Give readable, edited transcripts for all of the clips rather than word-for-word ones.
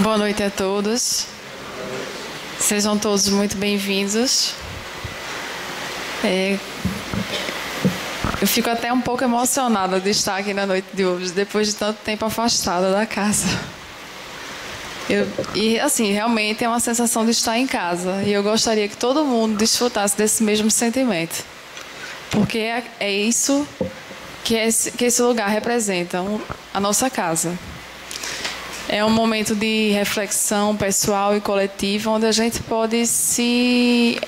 Boa noite a todos. Sejam todos muito bem-vindos. Eu fico até um pouco emocionada de estar aqui na noite de hoje, depois de tanto tempo afastada da casa. E assim, realmente é uma sensação de estar em casa. E eu gostaria que todo mundo desfrutasse desse mesmo sentimento. Porque é isso que esse lugar representa, a nossa casa. É um momento de reflexão pessoal e coletiva, onde a gente pode se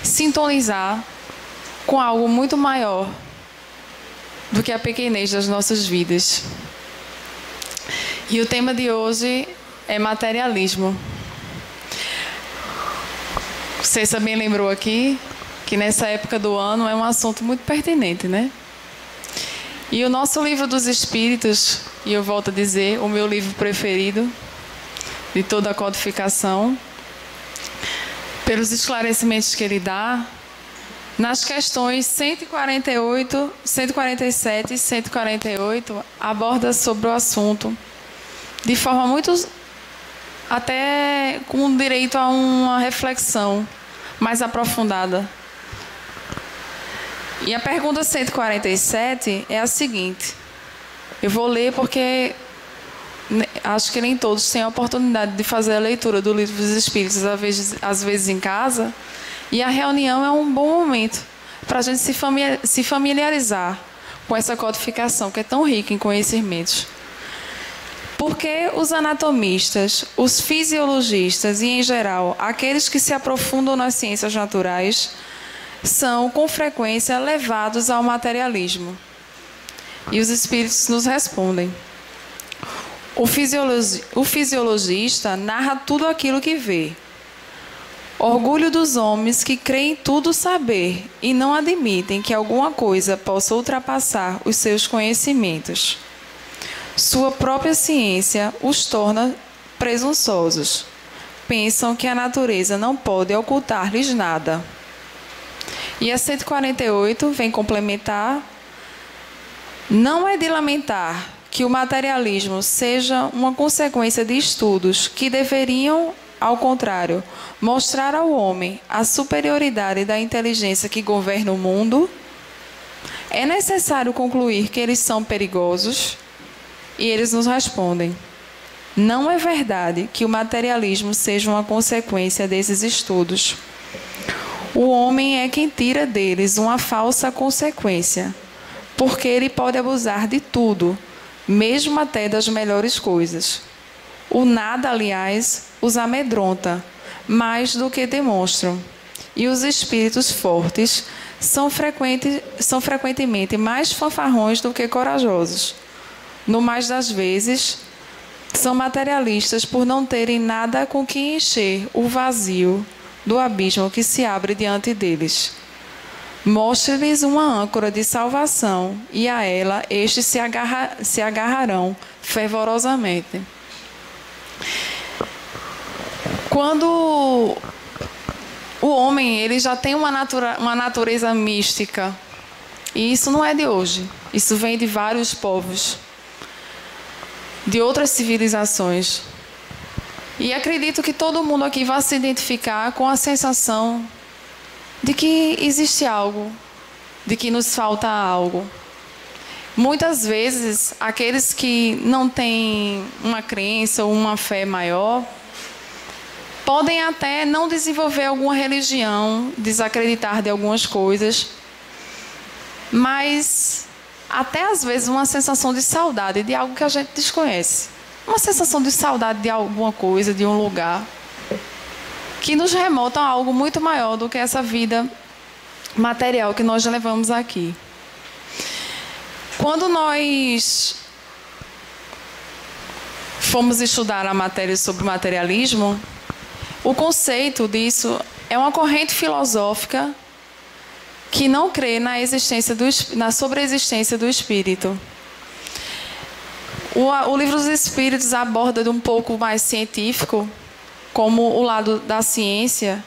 sintonizar com algo muito maior do que a pequenez das nossas vidas. E o tema de hoje é materialismo. Você também lembrou aqui que nessa época do ano é um assunto muito pertinente, né? E o nosso livro dos Espíritos, e eu volto a dizer, o meu livro preferido de toda a codificação, pelos esclarecimentos que ele dá, nas questões 148, 147 e 148, aborda sobre o assunto de forma muito, até com direito a uma reflexão mais aprofundada. E a pergunta 147 é a seguinte. Eu vou ler porque acho que nem todos têm a oportunidade de fazer a leitura do Livro dos Espíritos, às vezes em casa. E a reunião é um bom momento para a gente se familiarizar com essa codificação que é tão rica em conhecimentos. Porque os anatomistas, os fisiologistas e, em geral, aqueles que se aprofundam nas ciências naturais, são, com frequência, levados ao materialismo. E os espíritos nos respondem. O fisiologista narra tudo aquilo que vê. Orgulho dos homens que creem tudo saber e não admitem que alguma coisa possa ultrapassar os seus conhecimentos. Sua própria ciência os torna presunçosos. Pensam que a natureza não pode ocultar-lhes nada. E a 148 vem complementar: não é de lamentar que o materialismo seja uma consequência de estudos que deveriam, ao contrário, mostrar ao homem a superioridade da inteligência que governa o mundo. É necessário concluir que eles são perigosos? E eles nos respondem: não é verdade que o materialismo seja uma consequência desses estudos. O homem é quem tira deles uma falsa consequência, porque ele pode abusar de tudo, mesmo até das melhores coisas. O nada, aliás, os amedronta mais do que demonstram, e os espíritos fortes são frequentemente mais fanfarrões do que corajosos. No mais das vezes, são materialistas por não terem nada com que encher o vazio do abismo que se abre diante deles. Mostre-lhes uma âncora de salvação e a ela estes se agarrarão fervorosamente. Quando o homem ele já tem uma natureza mística, e isso não é de hoje, isso vem de vários povos, de outras civilizações. E acredito que todo mundo aqui vai se identificar com a sensação de que existe algo, de que nos falta algo. Muitas vezes, aqueles que não têm uma crença ou uma fé maior, podem até não desenvolver alguma religião, desacreditar de algumas coisas, mas até às vezes uma sensação de saudade de algo que a gente desconhece. Uma sensação de saudade de alguma coisa, de um lugar, que nos remota a algo muito maior do que essa vida material que nós levamos aqui. Quando nós fomos estudar a matéria sobre materialismo, o conceito disso é uma corrente filosófica que não crê na sobreexistência do espírito. O Livro dos Espíritos aborda de um pouco mais científico, como o lado da ciência,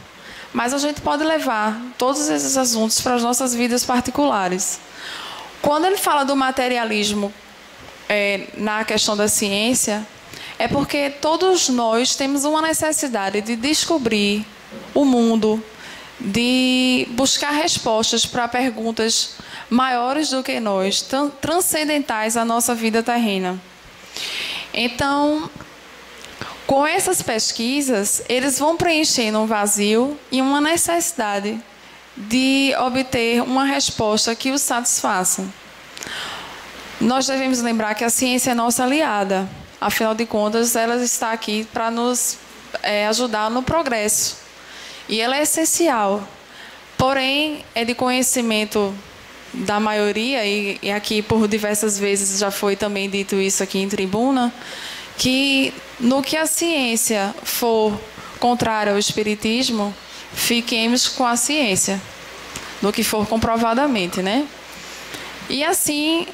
mas a gente pode levar todos esses assuntos para as nossas vidas particulares. Quando ele fala do materialismo na questão da ciência, é porque todos nós temos uma necessidade de descobrir o mundo, de buscar respostas para perguntas maiores do que nós, transcendentais à nossa vida terrena. Então, com essas pesquisas, eles vão preenchendo um vazio e uma necessidade de obter uma resposta que os satisfaça. Nós devemos lembrar que a ciência é nossa aliada. Afinal de contas, ela está aqui para nos ajudar no progresso. E ela é essencial. Porém, é de conhecimento da maioria, e aqui por diversas vezes já foi também dito isso aqui em tribuna, que no que a ciência for contrária ao espiritismo, fiquemos com a ciência, no que for comprovadamente, né? E assim,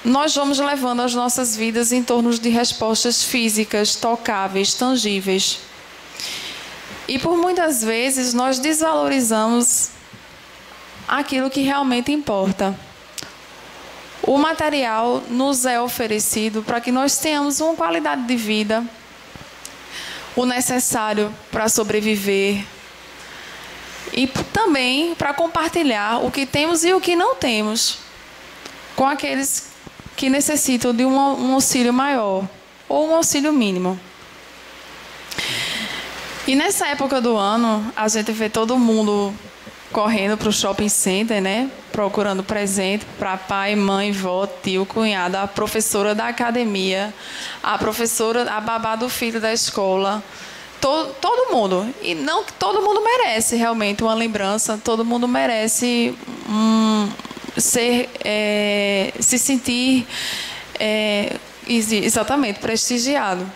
nós vamos levando as nossas vidas em torno de respostas físicas, tocáveis, tangíveis. E por muitas vezes nós desvalorizamos aquilo que realmente importa. O material nos é oferecido para que nós tenhamos uma qualidade de vida, o necessário para sobreviver e também para compartilhar o que temos e o que não temos com aqueles que necessitam de um auxílio maior ou um auxílio mínimo. E nessa época do ano, a gente vê todo mundo correndo para o shopping center, né? Procurando presente para pai, mãe, vó, tio, cunhada, a professora da academia, a professora, a babá do filho da escola. Todo mundo. E não que todo mundo merece realmente uma lembrança, todo mundo merece se sentir exatamente prestigiado.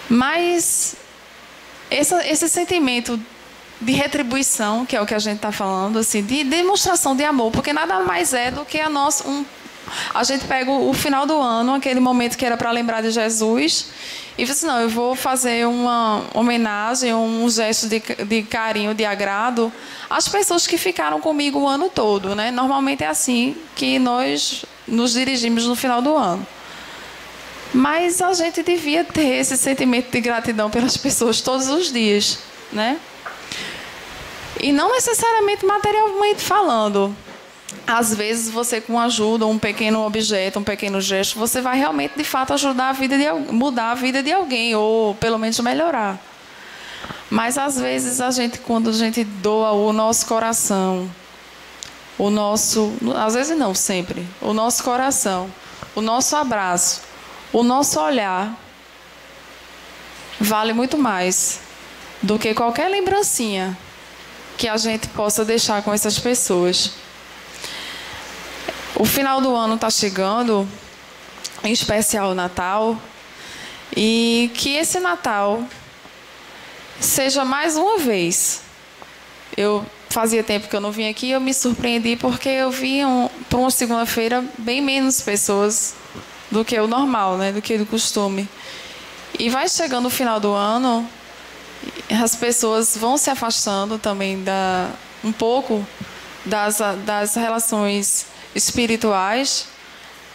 Mas esse sentimento de retribuição, que é o que a gente está falando, assim, de demonstração de amor, porque nada mais é do que a gente pega o final do ano, aquele momento que era para lembrar de Jesus, e diz assim, não, eu vou fazer uma homenagem, um gesto de carinho, de agrado às pessoas que ficaram comigo o ano todo, né? Normalmente é assim que nós nos dirigimos no final do ano. Mas a gente devia ter esse sentimento de gratidão pelas pessoas todos os dias, né? E não necessariamente materialmente falando. Às vezes, você com ajuda, um pequeno objeto, um pequeno gesto, você vai realmente, de fato, ajudar mudar a vida de alguém, ou pelo menos melhorar. Mas, às vezes, quando a gente doa o nosso coração, às vezes não, sempre, o nosso coração, o nosso abraço, o nosso olhar, vale muito mais do que qualquer lembrancinha que a gente possa deixar com essas pessoas. O final do ano está chegando, em especial o Natal, e que esse Natal seja mais uma vez. Eu fazia tempo que eu não vim aqui, eu me surpreendi porque eu vi para uma segunda-feira bem menos pessoas do que o normal, né, do que o costume. E vai chegando o final do ano, as pessoas vão se afastando também um pouco das relações espirituais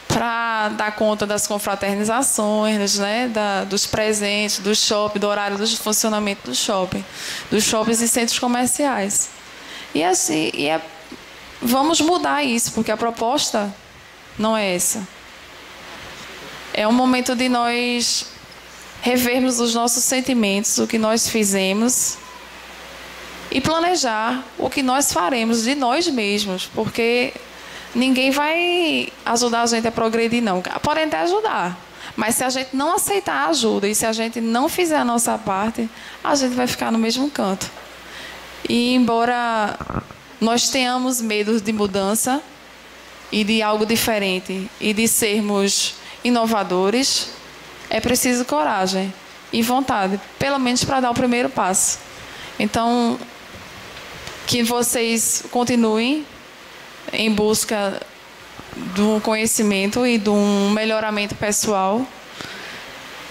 para dar conta das confraternizações, né, dos presentes, do shopping, do horário do funcionamento do shopping, dos shoppings e centros comerciais. E assim, vamos mudar isso, porque a proposta não é essa. É um momento de nós revermos os nossos sentimentos, o que nós fizemos, e planejar o que nós faremos de nós mesmos, porque ninguém vai ajudar a gente a progredir, não. Podem até ajudar, mas se a gente não aceitar a ajuda e se a gente não fizer a nossa parte, a gente vai ficar no mesmo canto. E embora nós tenhamos medo de mudança e de algo diferente e de sermos inovadores, é preciso coragem e vontade, pelo menos para dar o primeiro passo. Então, que vocês continuem em busca do conhecimento e de um melhoramento pessoal,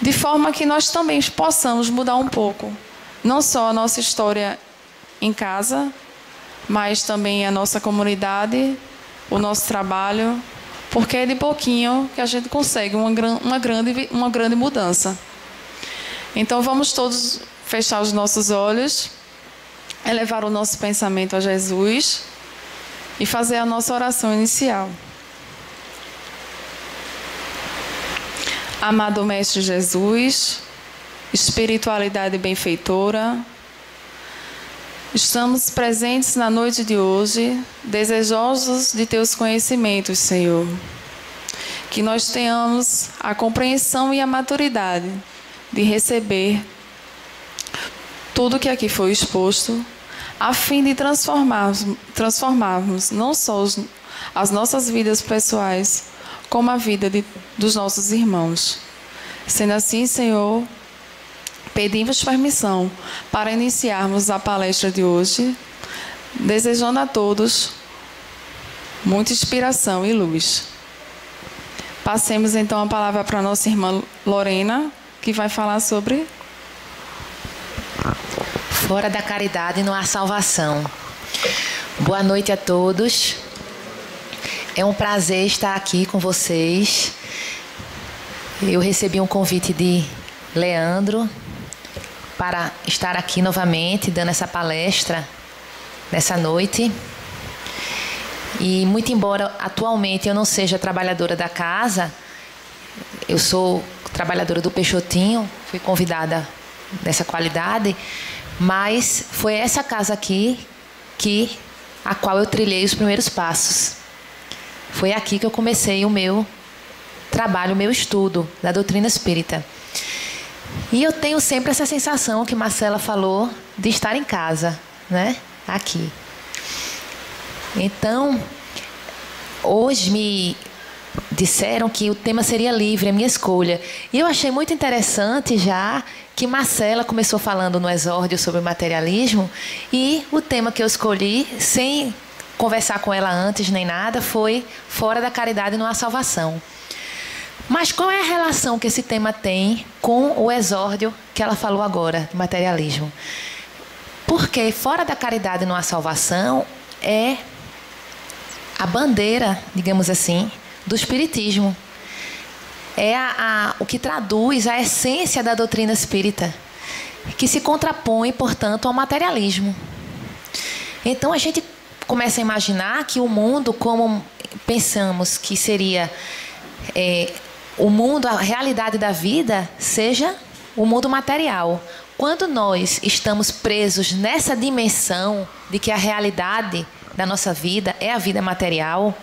de forma que nós também possamos mudar um pouco, não só a nossa história em casa, mas também a nossa comunidade, o nosso trabalho, porque é de pouquinho que a gente consegue uma grande mudança. Então vamos todos fechar os nossos olhos, elevar o nosso pensamento a Jesus e fazer a nossa oração inicial. Amado Mestre Jesus, espiritualidade benfeitora, estamos presentes na noite de hoje, desejosos de teus conhecimentos, Senhor. Que nós tenhamos a compreensão e a maturidade de receber tudo que aqui foi exposto, a fim de transformarmos não só as nossas vidas pessoais, como a vida dos nossos irmãos. Sendo assim, Senhor, pedimos permissão para iniciarmos a palestra de hoje, desejando a todos muita inspiração e luz. Passemos então a palavra para a nossa irmã Lorena, que vai falar sobre... Fora da caridade não há salvação. Boa noite a todos. É um prazer estar aqui com vocês. Eu recebi um convite de Leandro para estar aqui novamente, dando essa palestra nessa noite. E muito embora atualmente eu não seja trabalhadora da casa, eu sou trabalhadora do Peixotinho, fui convidada nessa qualidade, mas foi essa casa aqui a qual eu trilhei os primeiros passos. Foi aqui que eu comecei o meu trabalho, o meu estudo da doutrina espírita. E eu tenho sempre essa sensação que Marcela falou de estar em casa, né? Aqui. Então, hoje me disseram que o tema seria livre, a minha escolha. E eu achei muito interessante já que Marcela começou falando no exórdio sobre o materialismo, e o tema que eu escolhi, sem conversar com ela antes nem nada, foi fora da caridade não há salvação. Mas qual é a relação que esse tema tem com o exórdio que ela falou agora, do materialismo? Porque fora da caridade não há salvação é a bandeira, digamos assim, do espiritismo. É o que traduz a essência da doutrina espírita, que se contrapõe, portanto, ao materialismo. Então a gente começa a imaginar que o mundo, como pensamos que seria o mundo, a realidade da vida, seja o mundo material. Quando nós estamos presos nessa dimensão de que a realidade da nossa vida é a vida material,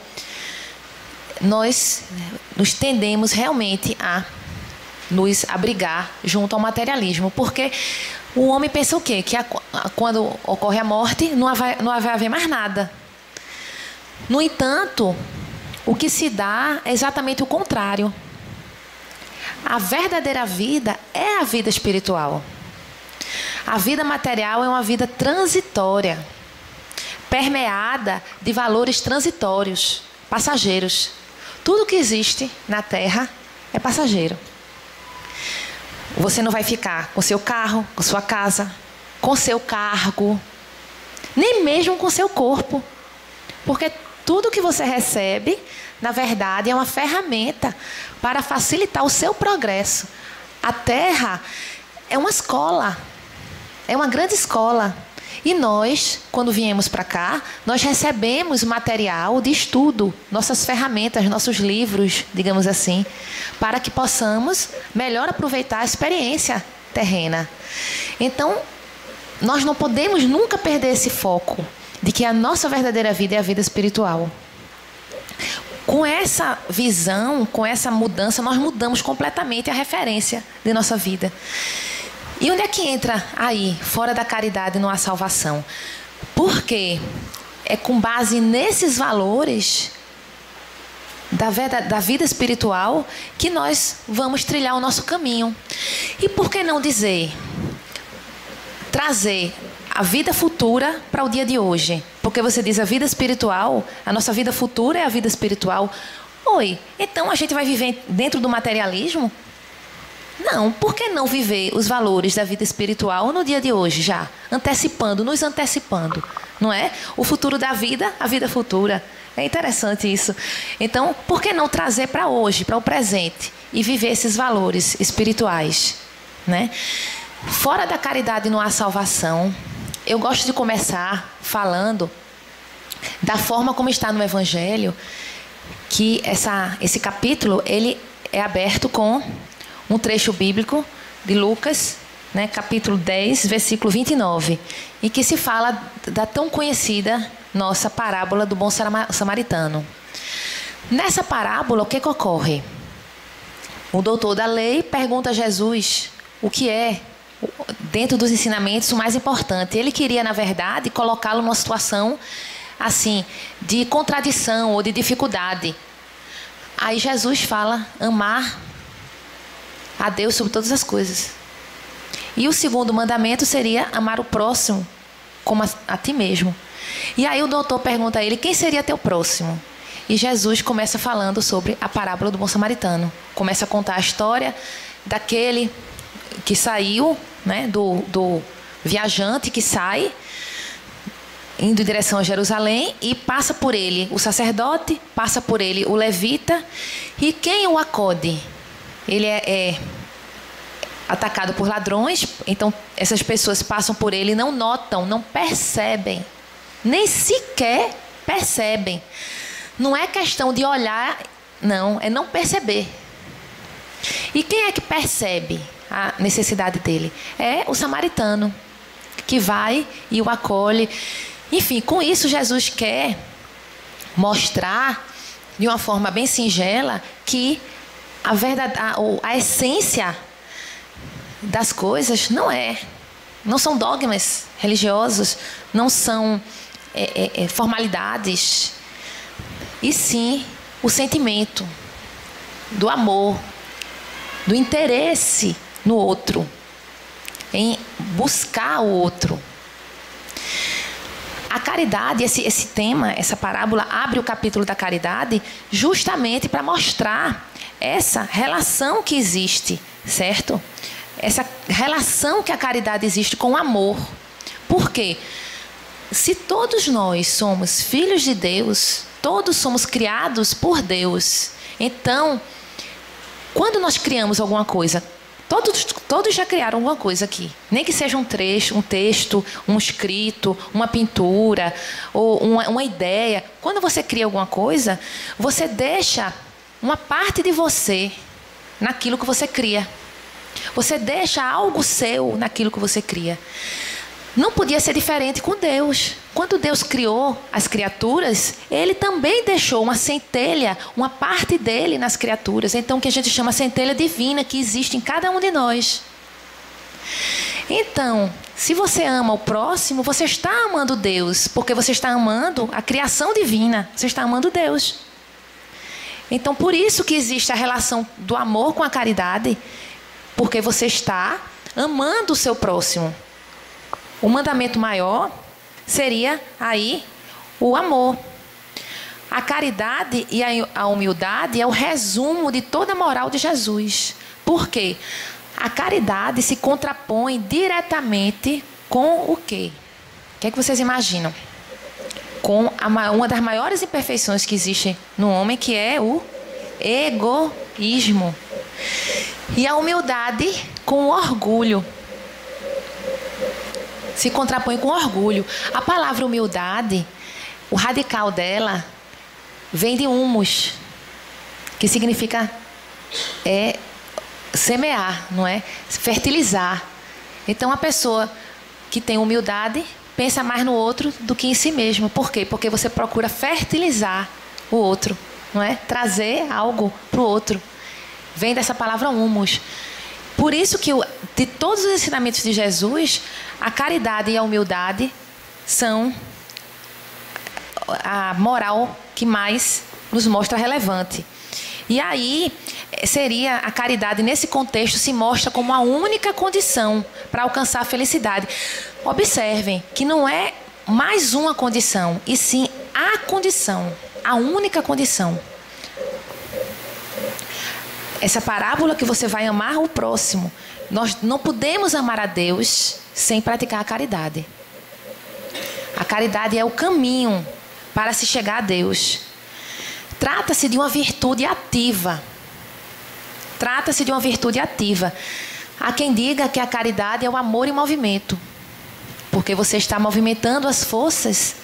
nós nos tendemos realmente a nos abrigar junto ao materialismo. Porque o homem pensa o quê? Que quando ocorre a morte, não vai haver mais nada. No entanto, o que se dá é exatamente o contrário. A verdadeira vida é a vida espiritual. A vida material é uma vida transitória, permeada de valores transitórios, passageiros. Tudo que existe na Terra é passageiro. Você não vai ficar com seu carro, com sua casa, com seu cargo, nem mesmo com seu corpo. Porque tudo que você recebe, na verdade, é uma ferramenta para facilitar o seu progresso. A Terra é uma escola, é uma grande escola. E nós, quando viemos para cá, nós recebemos material de estudo, nossas ferramentas, nossos livros, digamos assim, para que possamos melhor aproveitar a experiência terrena. Então, nós não podemos nunca perder esse foco de que a nossa verdadeira vida é a vida espiritual. Com essa visão, com essa mudança, nós mudamos completamente a referência de nossa vida. E onde é que entra aí, fora da caridade não há salvação? Porque é com base nesses valores da vida espiritual que nós vamos trilhar o nosso caminho. E por que não dizer, trazer a vida futura para o dia de hoje? Porque você diz a vida espiritual, a nossa vida futura é a vida espiritual. Então a gente vai viver dentro do materialismo? Não, por que não viver os valores da vida espiritual no dia de hoje já? Antecipando, nos antecipando, não é? O futuro da vida, a vida futura. É interessante isso. Então, por que não trazer para hoje, para o presente, e viver esses valores espirituais, né? Fora da caridade não há salvação. Eu gosto de começar falando da forma como está no Evangelho, que esse capítulo ele é aberto com um trecho bíblico de Lucas, né, capítulo 10, versículo 29, e que se fala da tão conhecida nossa parábola do bom samaritano. Nessa parábola, o que ocorre? O doutor da lei pergunta a Jesus o que é, dentro dos ensinamentos, o mais importante. Ele queria, na verdade, colocá-lo numa situação assim, de contradição ou de dificuldade. Aí Jesus fala, amar a Deus sobre todas as coisas. E o segundo mandamento seria amar o próximo como a ti mesmo. E aí o doutor pergunta a ele, quem seria teu próximo? E Jesus começa falando sobre a parábola do bom samaritano. Começa a contar a história daquele que saiu, né, do viajante que sai, indo em direção a Jerusalém, e passa por ele o sacerdote, passa por ele o levita, e quem o acode? Ele é atacado por ladrões, então essas pessoas passam por ele e não notam, não percebem, nem sequer percebem. Não é questão de olhar, não, é não perceber. E quem é que percebe a necessidade dele? É o samaritano, que vai e o acolhe. Enfim, com isso Jesus quer mostrar de uma forma bem singela que a verdade, a essência das coisas não são dogmas religiosos, não são formalidades, e sim o sentimento do amor, do interesse no outro, em buscar o outro. A caridade, esse tema, essa parábola abre o capítulo da caridade justamente para mostrar essa relação que existe, certo? Essa relação que a caridade existe com o amor. Por quê? Se todos nós somos filhos de Deus, todos somos criados por Deus. Então, quando nós criamos alguma coisa, todos já criaram alguma coisa aqui. Nem que seja um trecho, um texto, um escrito, uma pintura, ou uma ideia. Quando você cria alguma coisa, você deixa uma parte de você naquilo que você cria. Você deixa algo seu naquilo que você cria. Não podia ser diferente com Deus. Quando Deus criou as criaturas, Ele também deixou uma centelha, uma parte dele nas criaturas. Então, o que a gente chama centelha divina, que existe em cada um de nós. Então, se você ama o próximo, você está amando Deus, porque você está amando a criação divina. Você está amando Deus. Então, por isso que existe a relação do amor com a caridade, porque você está amando o seu próximo. O mandamento maior seria aí o amor. A caridade e a humildade é o resumo de toda a moral de Jesus. Por quê? A caridade se contrapõe diretamente com o quê? O que é que vocês imaginam? Com uma das maiores imperfeições que existe no homem, que é o egoísmo. E a humildade com o orgulho. Se contrapõe com orgulho. A palavra humildade, o radical dela, vem de humus, que significa semear, não é? Fertilizar. Então, a pessoa que tem humildade pensa mais no outro do que em si mesmo. Por quê? Porque você procura fertilizar o outro, não é? Trazer algo para o outro. Vem dessa palavra humus. Por isso que de todos os ensinamentos de Jesus, a caridade e a humildade são a moral que mais nos mostra relevante. E aí, seria a caridade, nesse contexto, se mostra como a única condição para alcançar a felicidade. Observem que não é mais uma condição, e sim a condição, a única condição. essa parábola que você vai amar o próximo. Nós não podemos amar a Deus sem praticar a caridade. A caridade é o caminho para se chegar a Deus. Trata-se de uma virtude ativa. Trata-se de uma virtude ativa. Há quem diga que a caridade é o amor em movimento, porque você está movimentando as forças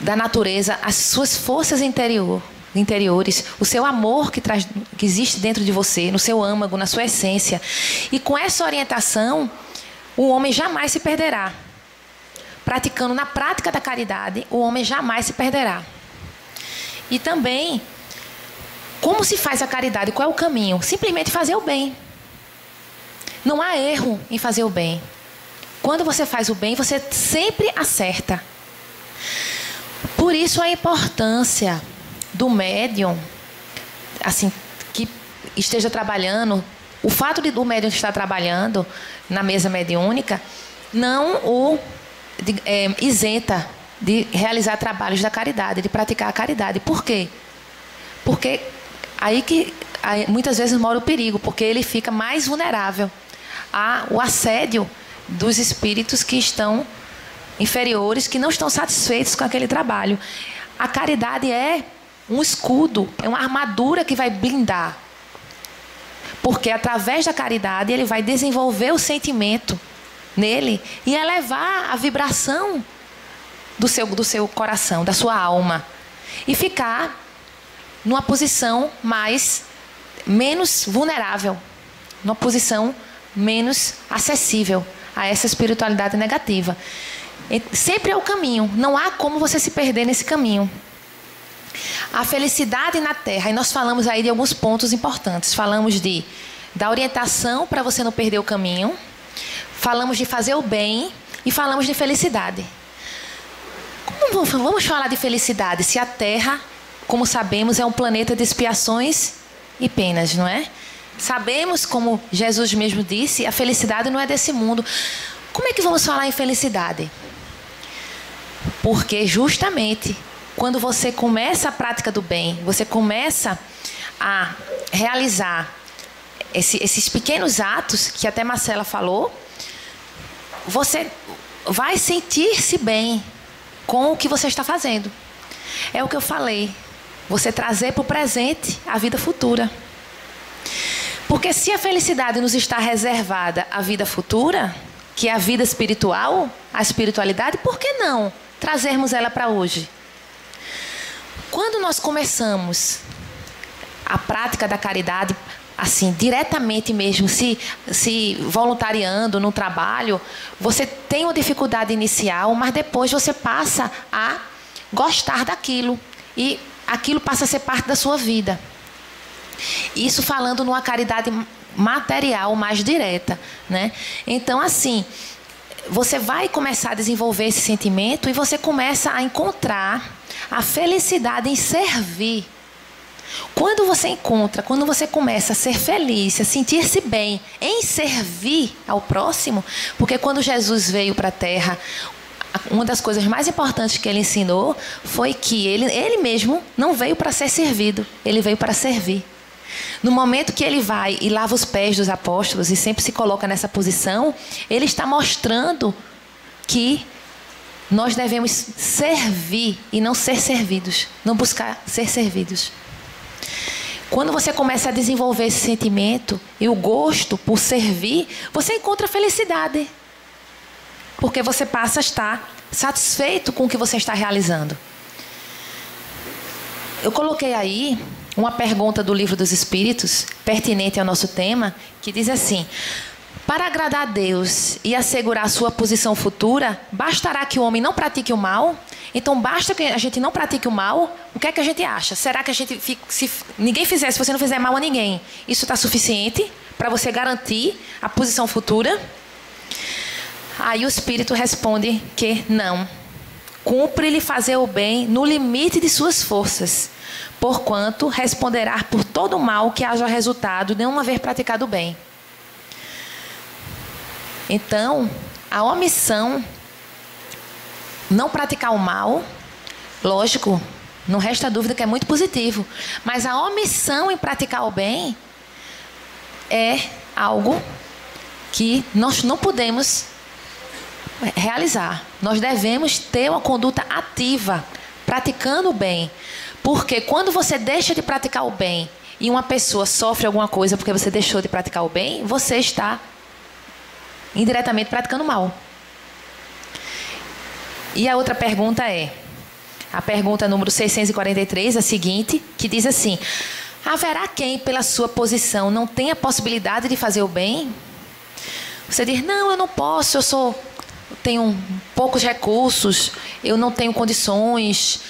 da natureza, as suas forças interiores, o seu amor que existe dentro de você, no seu âmago, na sua essência. E com essa orientação, o homem jamais se perderá. Praticando na prática da caridade, o homem jamais se perderá. E também, como se faz a caridade? Qual é o caminho? Simplesmente fazer o bem. Não há erro em fazer o bem. Quando você faz o bem, você sempre acerta. Por isso a importância do médium, assim, que esteja trabalhando, o fato do médium estar trabalhando na mesa mediúnica, não o isenta de realizar trabalhos da caridade, de praticar a caridade. Por quê? Porque aí muitas vezes mora o perigo, porque ele fica mais vulnerável ao assédio dos espíritos que estão inferiores, que não estão satisfeitos com aquele trabalho. A caridade é um escudo, é uma armadura que vai blindar. Porque através da caridade ele vai desenvolver o sentimento nele e elevar a vibração do seu coração, da sua alma. E ficar numa posição menos vulnerável, numa posição menos acessível a essa espiritualidade negativa. Sempre é o caminho, não há como você se perder nesse caminho. A felicidade na Terra, e nós falamos aí de alguns pontos importantes. Falamos da orientação para você não perder o caminho, falamos de fazer o bem e falamos de felicidade. Vamos falar de felicidade se a Terra, como sabemos, é um planeta de expiações e penas, não é? Sabemos, como Jesus mesmo disse, a felicidade não é desse mundo. Como é que vamos falar em felicidade? Porque justamente quando você começa a prática do bem, você começa a realizar esses pequenos atos que até Marcela falou, você vai sentir-se bem com o que você está fazendo. É o que eu falei. Você trazer para o presente a vida futura. Porque se a felicidade nos está reservada à vida futura, que é a vida espiritual, a espiritualidade, por que não trazermos ela para hoje? Quando nós começamos a prática da caridade, assim, diretamente mesmo, se voluntariando no trabalho, você tem uma dificuldade inicial, mas depois você passa a gostar daquilo. E aquilo passa a ser parte da sua vida. Isso falando numa caridade material mais direta, né? Então, assim, você vai começar a desenvolver esse sentimento e você começa a encontrar a felicidade em servir. Quando você começa a ser feliz, a sentir-se bem em servir ao próximo, porque quando Jesus veio para a Terra, uma das coisas mais importantes que ele ensinou foi que ele mesmo não veio para ser servido, ele veio para servir. No momento que ele vai e lava os pés dos apóstolos e sempre se coloca nessa posição, ele está mostrando que nós devemos servir e não ser servidos, não buscar ser servidos. Quando você começa a desenvolver esse sentimento e o gosto por servir, você encontra felicidade. Porque você passa a estar satisfeito com o que você está realizando. Eu coloquei aí uma pergunta do Livro dos Espíritos, pertinente ao nosso tema, que diz assim: para agradar a Deus e assegurar a sua posição futura, bastará que o homem não pratique o mal? Então basta que a gente não pratique o mal? O que é que a gente acha? Será que a gente se ninguém fizer, se você não fizer mal a ninguém, isso está suficiente para você garantir a posição futura? Aí o Espírito responde que não. Cumpre-lhe fazer o bem no limite de suas forças, porquanto responderá por todo o mal que haja resultado de não haver praticado o bem. Então, a omissão, não praticar o mal, lógico, não resta dúvida que é muito positivo, mas a omissão em praticar o bem é algo que nós não podemos realizar. Nós devemos ter uma conduta ativa, praticando o bem. Porque quando você deixa de praticar o bem e uma pessoa sofre alguma coisa porque você deixou de praticar o bem, você está indiretamente praticando o mal. E a outra pergunta é, a pergunta número 643, a seguinte, que diz assim: haverá quem, pela sua posição, não tenha possibilidade de fazer o bem? Você diz, não, eu não posso, tenho poucos recursos, eu não tenho condições,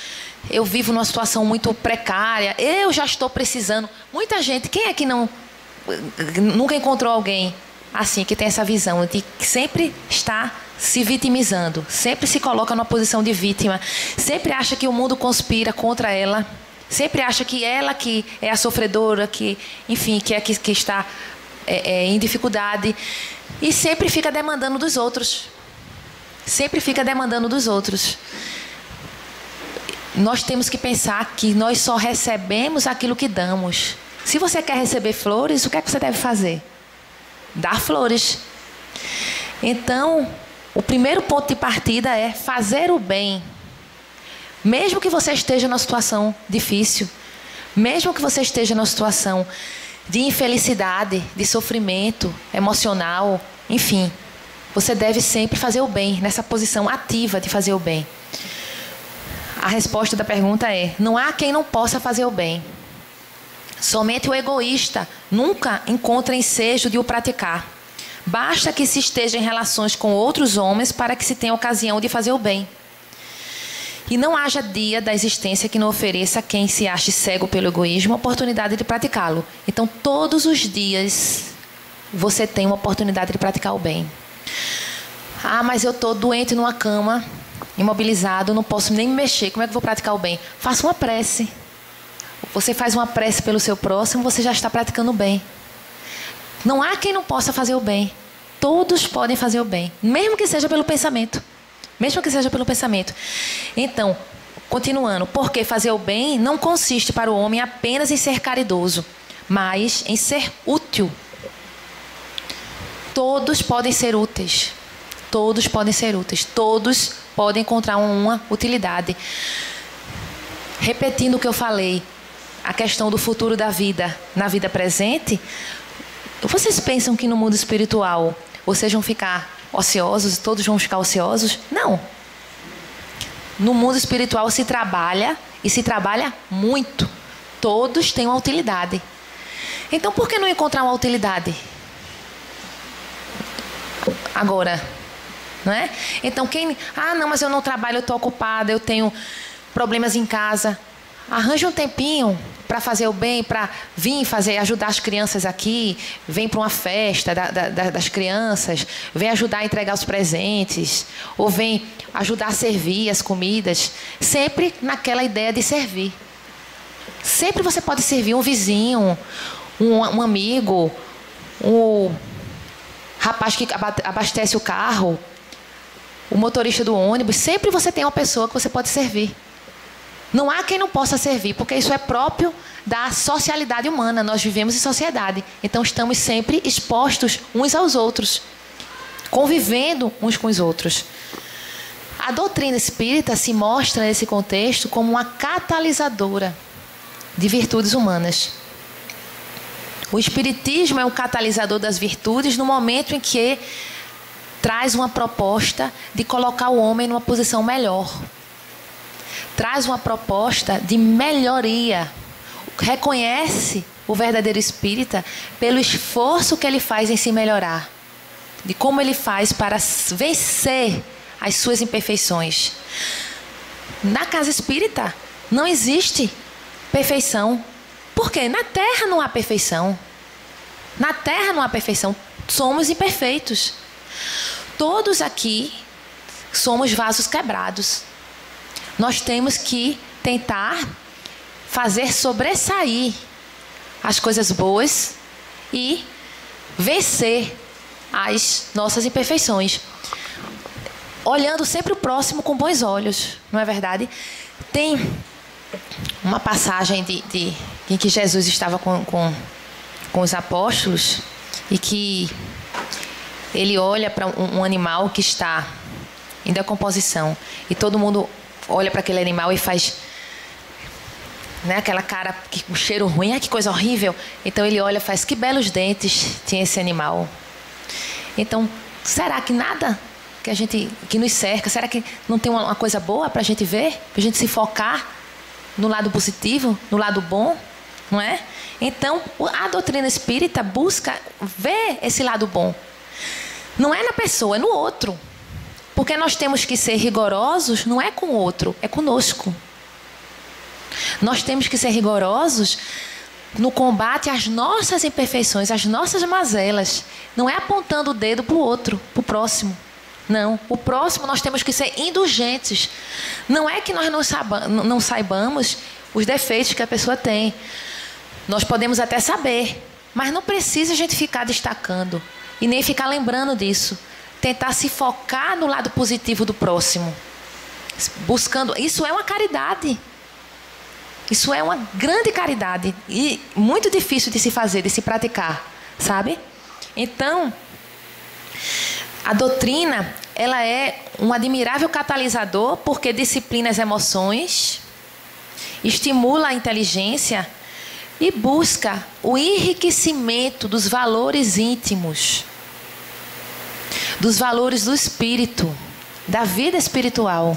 eu vivo numa situação muito precária, eu já estou precisando. Muita gente, quem é que nunca encontrou alguém assim, que tem essa visão de que sempre está se vitimizando, sempre se coloca numa posição de vítima, sempre acha que o mundo conspira contra ela, sempre acha que ela que é a sofredora, que, enfim, que está em dificuldade, e sempre fica demandando dos outros. Sempre fica demandando dos outros. Nós temos que pensar que nós só recebemos aquilo que damos. Se você quer receber flores, o que é que você deve fazer? Dar flores. Então, o primeiro ponto de partida é fazer o bem. Mesmo que você esteja numa situação difícil, mesmo que você esteja numa situação de infelicidade, de sofrimento emocional, enfim, você deve sempre fazer o bem, nessa posição ativa de fazer o bem. A resposta da pergunta é: não há quem não possa fazer o bem. Somente o egoísta nunca encontra ensejo de o praticar. Basta que se esteja em relações com outros homens para que se tenha ocasião de fazer o bem. E não haja dia da existência que não ofereça a quem se ache cego pelo egoísmo a oportunidade de praticá-lo. Então, todos os dias você tem uma oportunidade de praticar o bem. Ah, mas eu estou doente numa cama, imobilizado, não posso nem me mexer. Como é que eu vou praticar o bem? Faça uma prece. Você faz uma prece pelo seu próximo, você já está praticando o bem. Não há quem não possa fazer o bem. Todos podem fazer o bem, mesmo que seja pelo pensamento. Mesmo que seja pelo pensamento. Então, continuando, porque fazer o bem não consiste para o homem apenas em ser caridoso, mas em ser útil. Todos podem ser úteis. Todos podem ser úteis. Todos podem encontrar uma utilidade. Repetindo o que eu falei, a questão do futuro da vida na vida presente, vocês pensam que no mundo espiritual vocês vão ficar ociosos, todos vão ficar ociosos? Não. No mundo espiritual se trabalha, e se trabalha muito. Todos têm uma utilidade. Então, por que não encontrar uma utilidade agora? Não é? Então, não, mas eu não trabalho, eu estou ocupada, eu tenho problemas em casa. Arranje um tempinho para fazer o bem, para vir ajudar as crianças aqui, vem para uma festa das crianças, vem ajudar a entregar os presentes, ou vem ajudar a servir as comidas, sempre naquela ideia de servir. Sempre você pode servir um vizinho, um amigo, um rapaz que abastece o carro, o motorista do ônibus, sempre você tem uma pessoa que você pode servir. Não há quem não possa servir, porque isso é próprio da socialidade humana. Nós vivemos em sociedade. Então, estamos sempre expostos uns aos outros, convivendo uns com os outros. A doutrina espírita se mostra, nesse contexto, como uma catalisadora de virtudes humanas. O espiritismo é um catalisador das virtudes no momento em que traz uma proposta de colocar o homem numa posição melhor. Traz uma proposta de melhoria. Reconhece o verdadeiro espírita pelo esforço que ele faz em se melhorar. De como ele faz para vencer as suas imperfeições. Na casa espírita não existe perfeição. Por quê? Na Terra não há perfeição. Na Terra não há perfeição. Somos imperfeitos. Todos aqui somos vasos quebrados. Nós temos que tentar fazer sobressair as coisas boas e vencer as nossas imperfeições. Olhando sempre o próximo com bons olhos, não é verdade? Tem uma passagem em que Jesus estava com os apóstolos, e que ele olha para um animal que está em decomposição e todo mundo olha para aquele animal e faz, né, aquela cara, um cheiro ruim, que coisa horrível. Então ele olha e faz, que belos dentes tinha esse animal. Então, será que nada que nos cerca, será que não tem uma coisa boa para a gente ver? Para a gente se focar no lado positivo, no lado bom, não é? Então, a doutrina espírita busca ver esse lado bom. Não é na pessoa, é no outro. Porque nós temos que ser rigorosos, não é com o outro, é conosco. Nós temos que ser rigorosos no combate às nossas imperfeições, às nossas mazelas. Não é apontando o dedo para o outro, para o próximo. Não, o próximo nós temos que ser indulgentes. Não é que nós não saibamos os defeitos que a pessoa tem. Nós podemos até saber, mas não precisa a gente ficar destacando e nem ficar lembrando disso. Tentar se focar no lado positivo do próximo. Buscando, isso é uma caridade. Isso é uma grande caridade e muito difícil de se fazer, de se praticar, sabe? Então, a doutrina, ela é um admirável catalisador porque disciplina as emoções, estimula a inteligência e busca o enriquecimento dos valores íntimos, dos valores do espírito, da vida espiritual,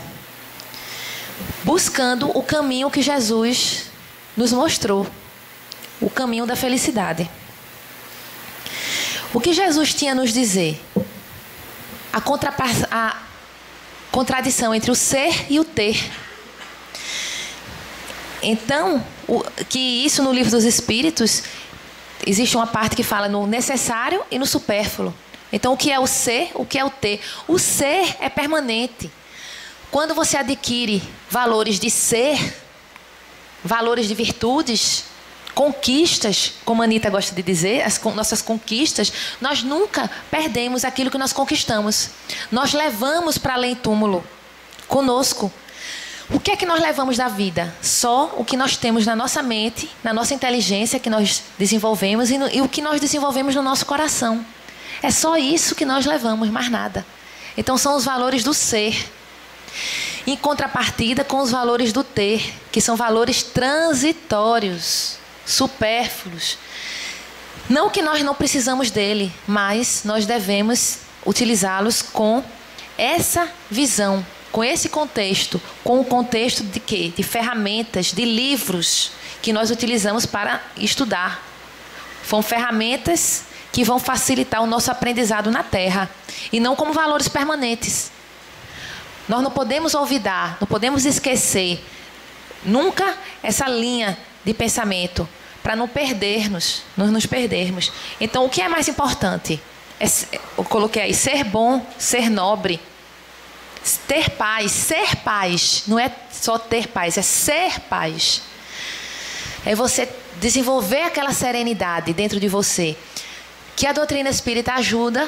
buscando o caminho que Jesus nos mostrou, o caminho da felicidade. O que Jesus tinha a nos dizer? A contradição entre o ser e o ter. Então, que isso no Livro dos Espíritos, existe uma parte que fala no necessário e no supérfluo. Então, o que é o ser, o que é o ter? O ser é permanente. Quando você adquire valores de ser, valores de virtudes, conquistas, como a Anitta gosta de dizer, nossas conquistas, nós nunca perdemos aquilo que nós conquistamos. Nós levamos para além túmulo conosco. O que é que nós levamos da vida? Só o que nós temos na nossa mente, na nossa inteligência que nós desenvolvemos e o que nós desenvolvemos no nosso coração. É só isso que nós levamos, mais nada. Então são os valores do ser. Em contrapartida com os valores do ter, que são valores transitórios, supérfluos. Não que nós não precisamos dele, mas nós devemos utilizá-los com essa visão, com esse contexto, com o contexto de quê? De ferramentas, de livros que nós utilizamos para estudar. São ferramentas que vão facilitar o nosso aprendizado na Terra e não como valores permanentes. Nós não podemos olvidar, não podemos esquecer nunca essa linha de pensamento para não perdermos, não nos perdermos. Então, o que é mais importante? Eu coloquei aí, ser bom, ser nobre, ter paz, ser paz. Não é só ter paz, é ser paz. É você desenvolver aquela serenidade dentro de você, que a doutrina espírita ajuda,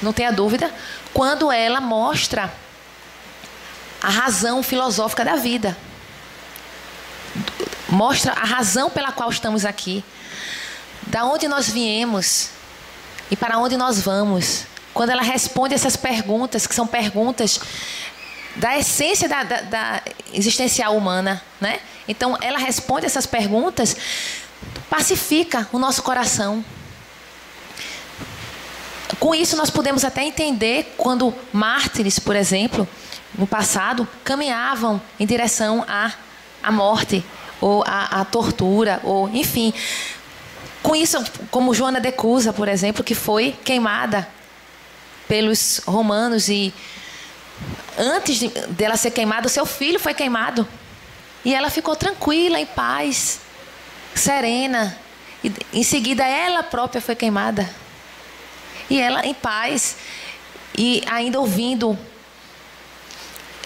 não tenha dúvida, quando ela mostra a razão filosófica da vida. Mostra a razão pela qual estamos aqui. Da onde nós viemos e para onde nós vamos. Quando ela responde essas perguntas, que são perguntas da essência da existencial humana, né? Então, ela responde essas perguntas, pacifica o nosso coração. Com isso, nós podemos até entender quando mártires, por exemplo, no passado, caminhavam em direção à morte, ou à tortura, ou enfim. Com isso, como Joana de Cusa, por exemplo, que foi queimada pelos romanos e antes dela ser queimada, o seu filho foi queimado. E ela ficou tranquila, em paz, serena. E em seguida, ela própria foi queimada. E ela em paz, e ainda ouvindo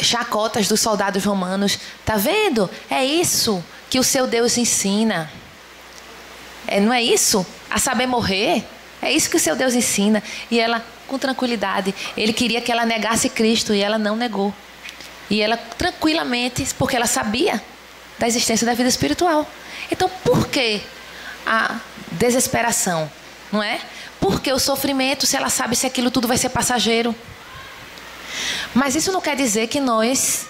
chacotas dos soldados romanos. Tá vendo? É isso que o seu Deus ensina. Não é isso? A saber morrer? É isso que o seu Deus ensina. E ela, com tranquilidade, ele queria que ela negasse Cristo e ela não negou. E ela tranquilamente, porque ela sabia da existência da vida espiritual. Então, por que a desesperação? não é? Por que o sofrimento se ela sabe se aquilo tudo vai ser passageiro? Mas isso não quer dizer que nós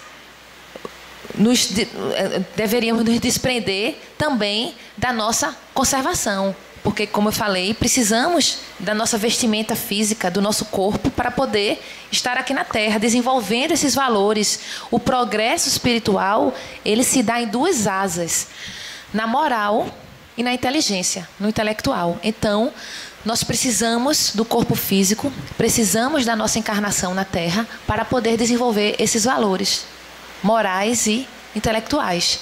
deveríamos nos desprender também da nossa conservação. Porque, como eu falei, precisamos da nossa vestimenta física, do nosso corpo, para poder estar aqui na Terra, desenvolvendo esses valores. O progresso espiritual, ele se dá em duas asas: na moral e na inteligência, no intelectual. Então, nós precisamos do corpo físico, precisamos da nossa encarnação na Terra para poder desenvolver esses valores morais e intelectuais.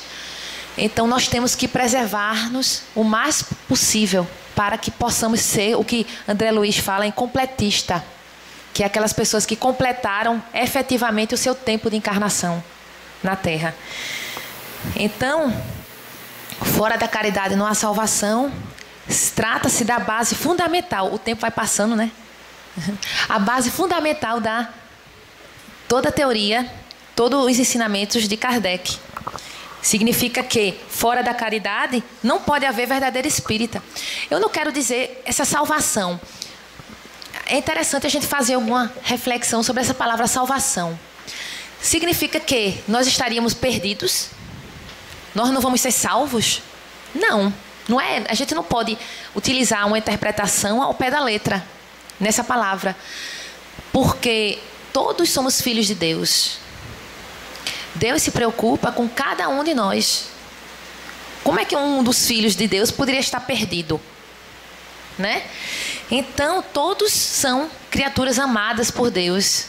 Então, nós temos que preservar-nos o mais possível para que possamos ser o que André Luiz fala em completista, que é aquelas pessoas que completaram efetivamente o seu tempo de encarnação na Terra. Então, fora da caridade não há salvação. Trata-se da base fundamental. O tempo vai passando, né? A base fundamental da toda a teoria, todos os ensinamentos de Kardec. Significa que, fora da caridade, não pode haver verdadeiro espírita. Eu não quero dizer essa salvação. É interessante a gente fazer alguma reflexão sobre essa palavra salvação. Significa que nós estaríamos perdidos? Nós não vamos ser salvos? Não. Não é, a gente não pode utilizar uma interpretação ao pé da letra nessa palavra. Porque todos somos filhos de Deus. Deus se preocupa com cada um de nós. Como é que um dos filhos de Deus poderia estar perdido? Né? Então, todos são criaturas amadas por Deus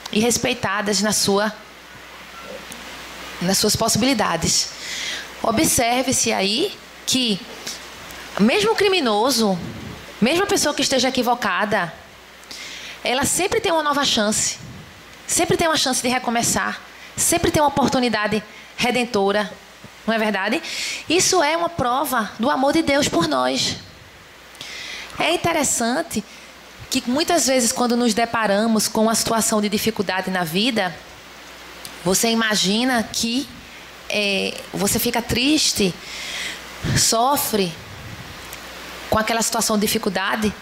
e respeitadas nas suas possibilidades. Observe-se aí que, mesmo o criminoso, mesmo a pessoa que esteja equivocada, ela sempre tem uma nova chance. Sempre tem uma chance de recomeçar. Sempre tem uma oportunidade redentora, não é verdade? Isso é uma prova do amor de Deus por nós. É interessante que muitas vezes, quando nos deparamos com uma situação de dificuldade na vida, você imagina que você fica triste, sofre com aquela situação de dificuldade,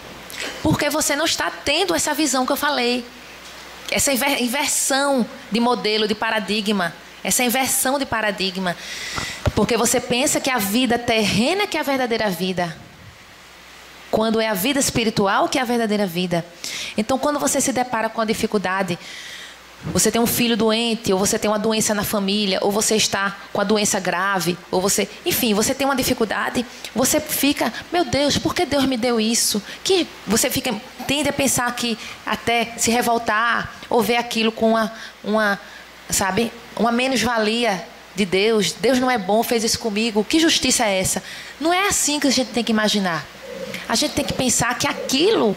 porque você não está tendo essa visão que eu falei. Essa inversão de modelo, de paradigma. Essa inversão de paradigma. Porque você pensa que a vida terrena que é a verdadeira vida. Quando é a vida espiritual que é a verdadeira vida. Então, quando você se depara com a dificuldade, você tem um filho doente, ou você tem uma doença na família, ou você está com a doença grave, ou você... Enfim, você tem uma dificuldade, você fica... Meu Deus, por que Deus me deu isso? Que você tende a pensar que até se revoltar, ou ver aquilo com uma menos-valia de Deus. Deus não é bom, fez isso comigo. Que justiça é essa? Não é assim que a gente tem que imaginar. A gente tem que pensar que aquilo...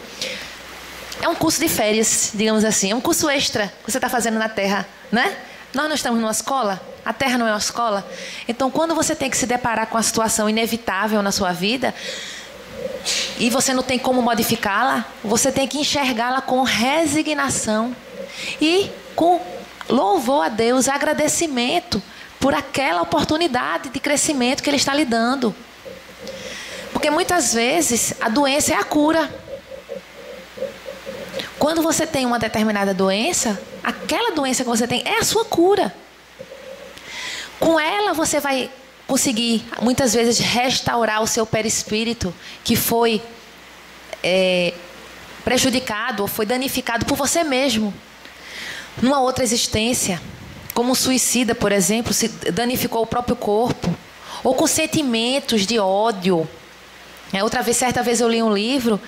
é um curso de férias, digamos assim. É um curso extra que você está fazendo na Terra, né? Nós não estamos numa escola. A Terra não é uma escola. Então, quando você tem que se deparar com a situação inevitável na sua vida e você não tem como modificá-la, você tem que enxergá-la com resignação e com louvor a Deus, agradecimento por aquela oportunidade de crescimento que Ele está lhe dando. Porque muitas vezes a doença é a cura. Quando você tem uma determinada doença, aquela doença que você tem é a sua cura. Com ela você vai conseguir, muitas vezes, restaurar o seu perispírito que foi prejudicado ou foi danificado por você mesmo. Numa outra existência, como um suicida, por exemplo, se danificou o próprio corpo. Ou com sentimentos de ódio. Certa vez eu li um livro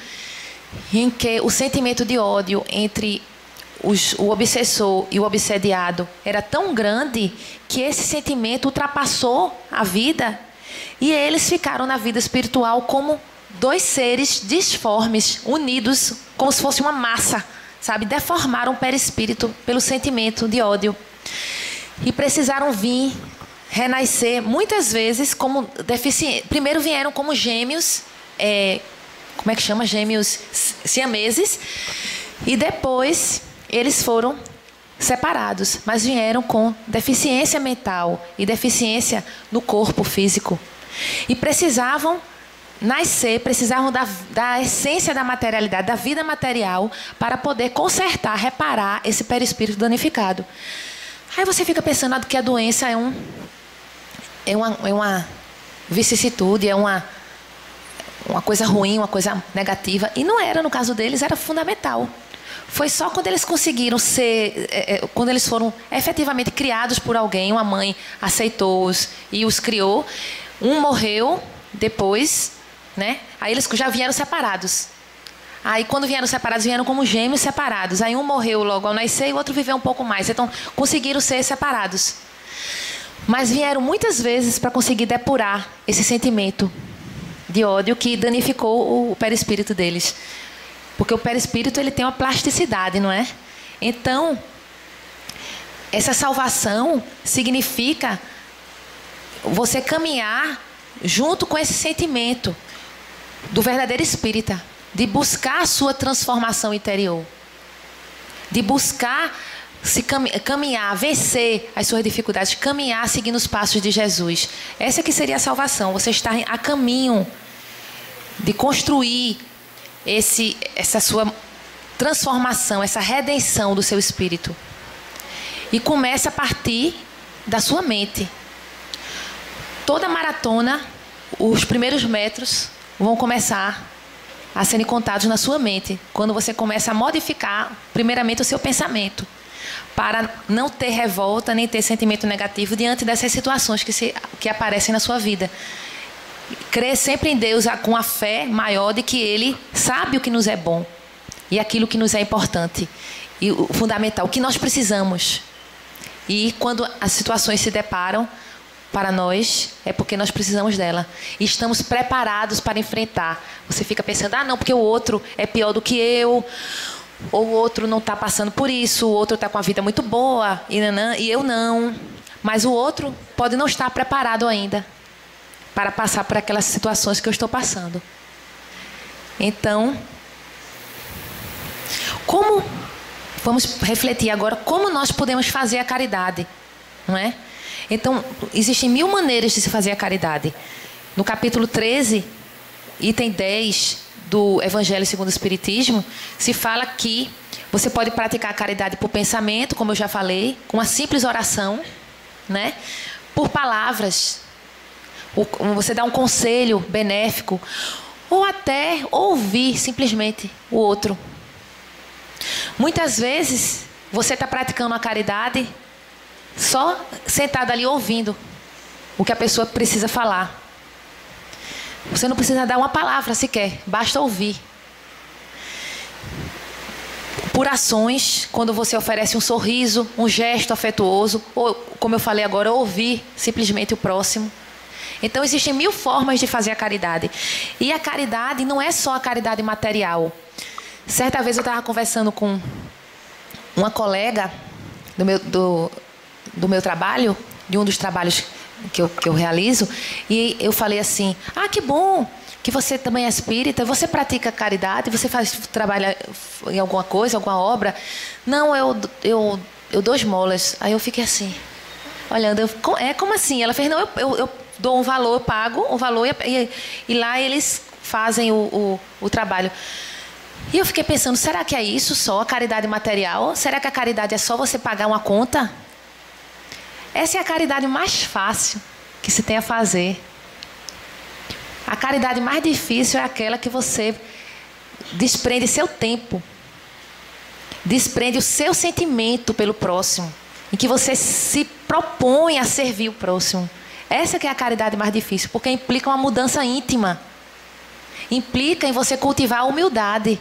em que o sentimento de ódio entre o obsessor e o obsediado era tão grande que esse sentimento ultrapassou a vida e eles ficaram na vida espiritual como dois seres disformes, unidos como se fosse uma massa, sabe? Deformaram o perispírito pelo sentimento de ódio e precisaram vir renascer muitas vezes como deficientes. Primeiro vieram como gêmeos, como é que chama? Gêmeos siameses. E depois eles foram separados, mas vieram com deficiência mental e deficiência no corpo físico. E precisavam nascer, precisavam da essência da materialidade, da vida material, para poder consertar, reparar esse perispírito danificado. Aí você fica pensando que a doença é uma vicissitude, é uma coisa ruim, uma coisa negativa. E não era, no caso deles, era fundamental. Foi só quando eles conseguiram quando eles foram efetivamente criados por alguém, uma mãe aceitou-os e os criou. Um morreu depois, né? Aí eles já vieram separados. Aí quando vieram separados, vieram como gêmeos separados. Aí um morreu logo ao nascer e o outro viveu um pouco mais. Então conseguiram ser separados. Mas vieram muitas vezes para conseguir depurar esse sentimento de ódio que danificou o perispírito deles. Porque o perispírito ele tem uma plasticidade, não é? Então, essa salvação significa você caminhar junto com esse sentimento do verdadeiro espírita, de buscar a sua transformação interior, de buscar caminhar, vencer as suas dificuldades, caminhar seguindo os passos de Jesus. Essa que seria a salvação, você estar a caminho de construir essa sua transformação, essa redenção do seu espírito. E começa a partir da sua mente. Toda maratona, os primeiros metros vão começar a serem contados na sua mente, quando você começa a modificar, primeiramente, o seu pensamento, para não ter revolta, nem ter sentimento negativo diante dessas situações que aparecem na sua vida. Crer sempre em Deus com a fé maior de que Ele sabe o que nos é bom e aquilo que nos é importante e o fundamental, o que nós precisamos. E quando as situações se deparam para nós, é porque nós precisamos dela e estamos preparados para enfrentar. Você fica pensando, não, porque o outro é pior do que eu, ou o outro não está passando por isso, o outro está com a vida muito boa e eu não. Mas o outro pode não estar preparado ainda para passar por aquelas situações que eu estou passando. Então, vamos refletir agora como nós podemos fazer a caridade, não é? Então, existem 1000 maneiras de se fazer a caridade. No capítulo 13, item 10 do Evangelho segundo o Espiritismo, se fala que você pode praticar a caridade por pensamento, como eu já falei, com uma simples oração, né? Por palavras. Você dá um conselho benéfico, ou até ouvir simplesmente o outro. Muitas vezes você está praticando a caridade só sentado ali ouvindo o que a pessoa precisa falar. Você não precisa dar uma palavra sequer, basta ouvir. Por ações, quando você oferece um sorriso, um gesto afetuoso, ou, como eu falei agora, ouvir simplesmente o próximo. Então, existem 1000 formas de fazer a caridade. E a caridade não é só a caridade material. Certa vez eu estava conversando com uma colega do meu trabalho, de um dos trabalhos que eu realizo, e eu falei assim, que bom que você também é espírita, você pratica caridade, você trabalha em alguma coisa, alguma obra? Não, eu dou esmolas. Aí eu fiquei assim, olhando, como assim? Ela fez, não, eu dou um valor, eu pago um valor e lá eles fazem o trabalho. E eu fiquei pensando, será que é isso só, a caridade material? Será que a caridade é só você pagar uma conta? Essa é a caridade mais fácil que se tem a fazer. A caridade mais difícil é aquela que você desprende seu tempo, desprende o seu sentimento pelo próximo, em que você se propõe a servir o próximo. Essa que é a caridade mais difícil, porque implica uma mudança íntima. Implica em você cultivar a humildade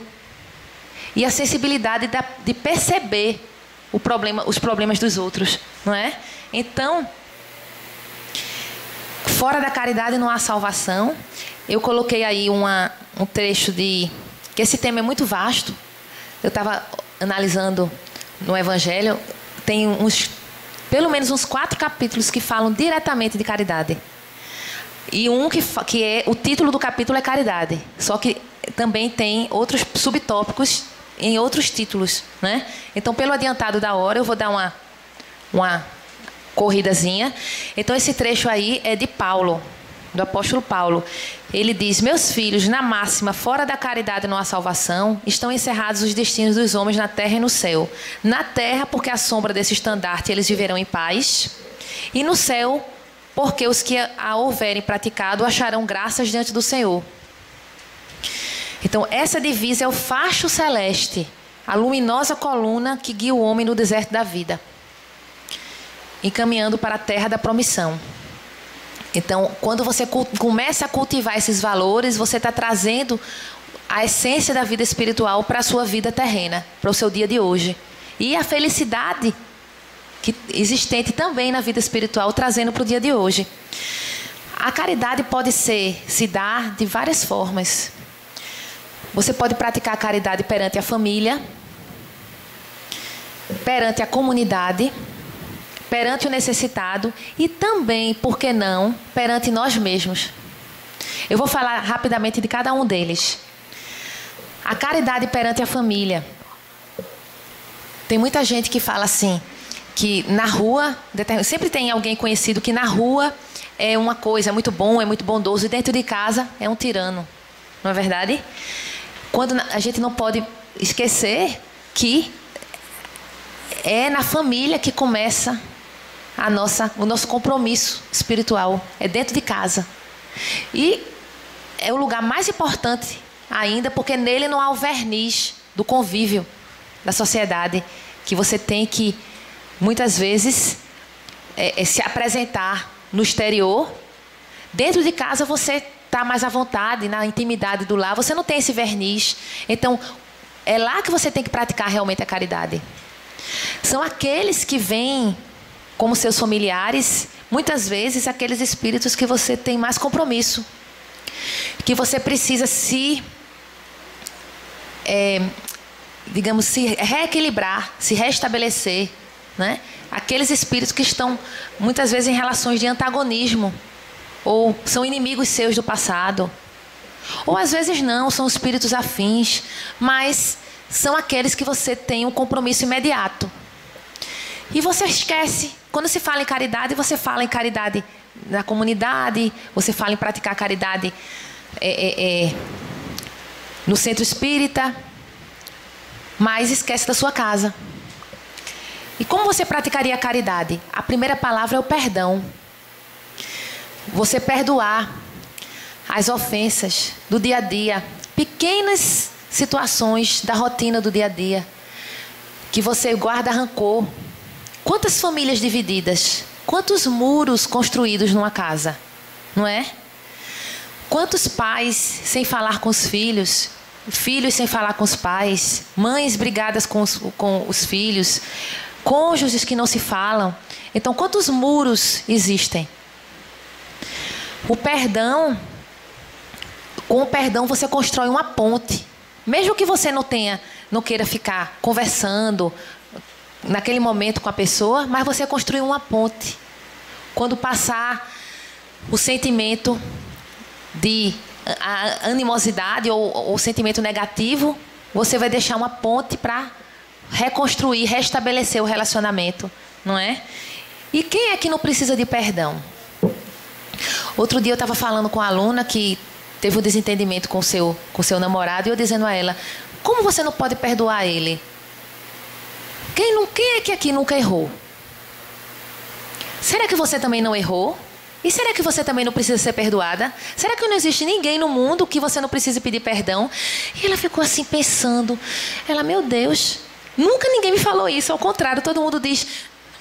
e a sensibilidade de perceber os problemas dos outros, não é? Então, fora da caridade não há salvação. Eu coloquei aí um trecho que esse tema é muito vasto. Eu estava analisando no Evangelho, tem pelo menos uns 4 capítulos que falam diretamente de caridade. E que é o título do capítulo é caridade. Só que também tem outros subtópicos em outros títulos, né? Então, pelo adiantado da hora, eu vou dar uma corridazinha. Então, esse trecho aí é de Paulo. do apóstolo Paulo. Ele diz: meus filhos, na máxima, fora da caridade não há salvação, estão encerrados os destinos dos homens na terra e no céu. Na terra, porque à sombra desse estandarte eles viverão em paz, e no céu, porque os que a houverem praticado acharão graças diante do Senhor. Então, essa divisa é o facho celeste, a luminosa coluna que guia o homem no deserto da vida, encaminhando para a terra da promissão. Então, quando você começa a cultivar esses valores, você está trazendo a essência da vida espiritual para a sua vida terrena, para o seu dia de hoje. E a felicidade existente também na vida espiritual, trazendo para o dia de hoje. A caridade pode se dar de várias formas. Você pode praticar a caridade perante a família, perante a comunidade, perante o necessitado e também, por que não, perante nós mesmos. Eu vou falar rapidamente de cada um deles. A caridade perante a família. Tem muita gente que fala assim, que na rua, sempre tem alguém conhecido que na rua é uma coisa, é muito bom, é muito bondoso, e dentro de casa é um tirano. Não é verdade? Quando a gente não pode esquecer que é na família que começa o nosso compromisso espiritual, é dentro de casa. E é o lugar mais importante ainda, porque nele não há o verniz do convívio da sociedade, que você tem que, muitas vezes, se apresentar no exterior. Dentro de casa você está mais à vontade, na intimidade do lar, você não tem esse verniz. Então, é lá que você tem que praticar realmente a caridade. São aqueles que vêm como seus familiares, muitas vezes aqueles espíritos que você tem mais compromisso, que você precisa se reequilibrar, se restabelecer, né? Aqueles espíritos que estão muitas vezes em relações de antagonismo, ou são inimigos seus do passado, ou às vezes não, são espíritos afins, mas são aqueles que você tem um compromisso imediato. E você esquece. Quando se fala em caridade, você fala em caridade na comunidade, você fala em praticar caridade no centro espírita, mas esquece da sua casa. E como você praticaria a caridade? A primeira palavra é o perdão. Você perdoar as ofensas do dia a dia, pequenas situações da rotina do dia a dia, que você guarda rancor. Quantas famílias divididas, quantos muros construídos numa casa, não é? Quantos pais sem falar com os filhos, filhos sem falar com os pais, mães brigadas com os filhos, cônjuges que não se falam. Então, quantos muros existem? O perdão, com o perdão você constrói uma ponte. Mesmo que você não queira ficar conversando naquele momento com a pessoa, mas você construiu uma ponte. Quando passar o sentimento de animosidade ou o sentimento negativo, você vai deixar uma ponte para reconstruir, restabelecer o relacionamento, não é? E quem é que não precisa de perdão? Outro dia eu estava falando com uma aluna que teve um desentendimento com seu namorado, e eu dizendo a ela: como você não pode perdoar ele? Quem é que aqui nunca errou? Será que você também não errou? E será que você também não precisa ser perdoada? Será que não existe ninguém no mundo que você não precise pedir perdão? E ela ficou assim pensando. Ela: meu Deus, nunca ninguém me falou isso. Ao contrário, todo mundo diz: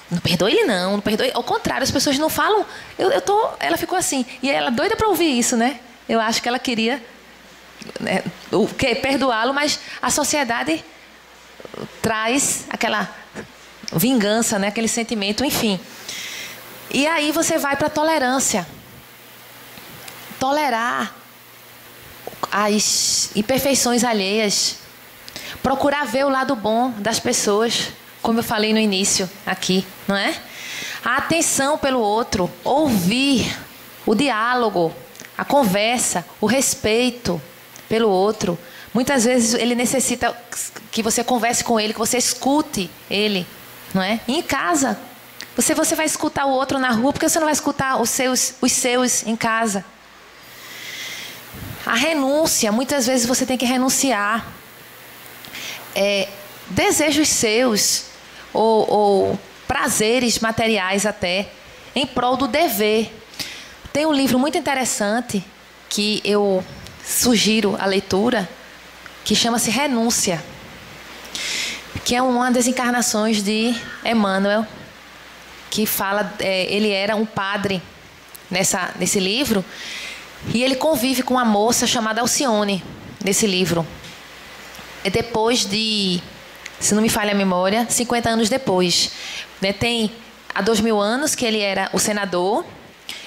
não perdoe ele não perdoe. Ao contrário, as pessoas não falam. Ela ficou assim. E ela doida para ouvir isso, né? Eu acho que ela queria perdoá-lo, mas a sociedade traz aquela vingança, né? Aquele sentimento, enfim. E aí você vai para a tolerância. Tolerar as imperfeições alheias. Procurar ver o lado bom das pessoas, como eu falei no início aqui, não é? A atenção pelo outro, ouvir, o diálogo, a conversa, o respeito pelo outro. Muitas vezes ele necessita que você converse com ele, que você escute ele, não é? E em casa, você vai escutar o outro na rua, porque você não vai escutar os seus em casa, A renúncia, muitas vezes você tem que renunciar. Desejos seus, ou prazeres materiais até, em prol do dever. Tem um livro muito interessante que eu sugiro a leitura, que chama-se Renúncia, que é uma das encarnações de Emmanuel, que fala, ele era um padre nesse livro, e ele convive com uma moça chamada Alcione, nesse livro. Depois de, se não me falha a memória, 50 anos depois. Tem há 2000 anos que ele era o senador,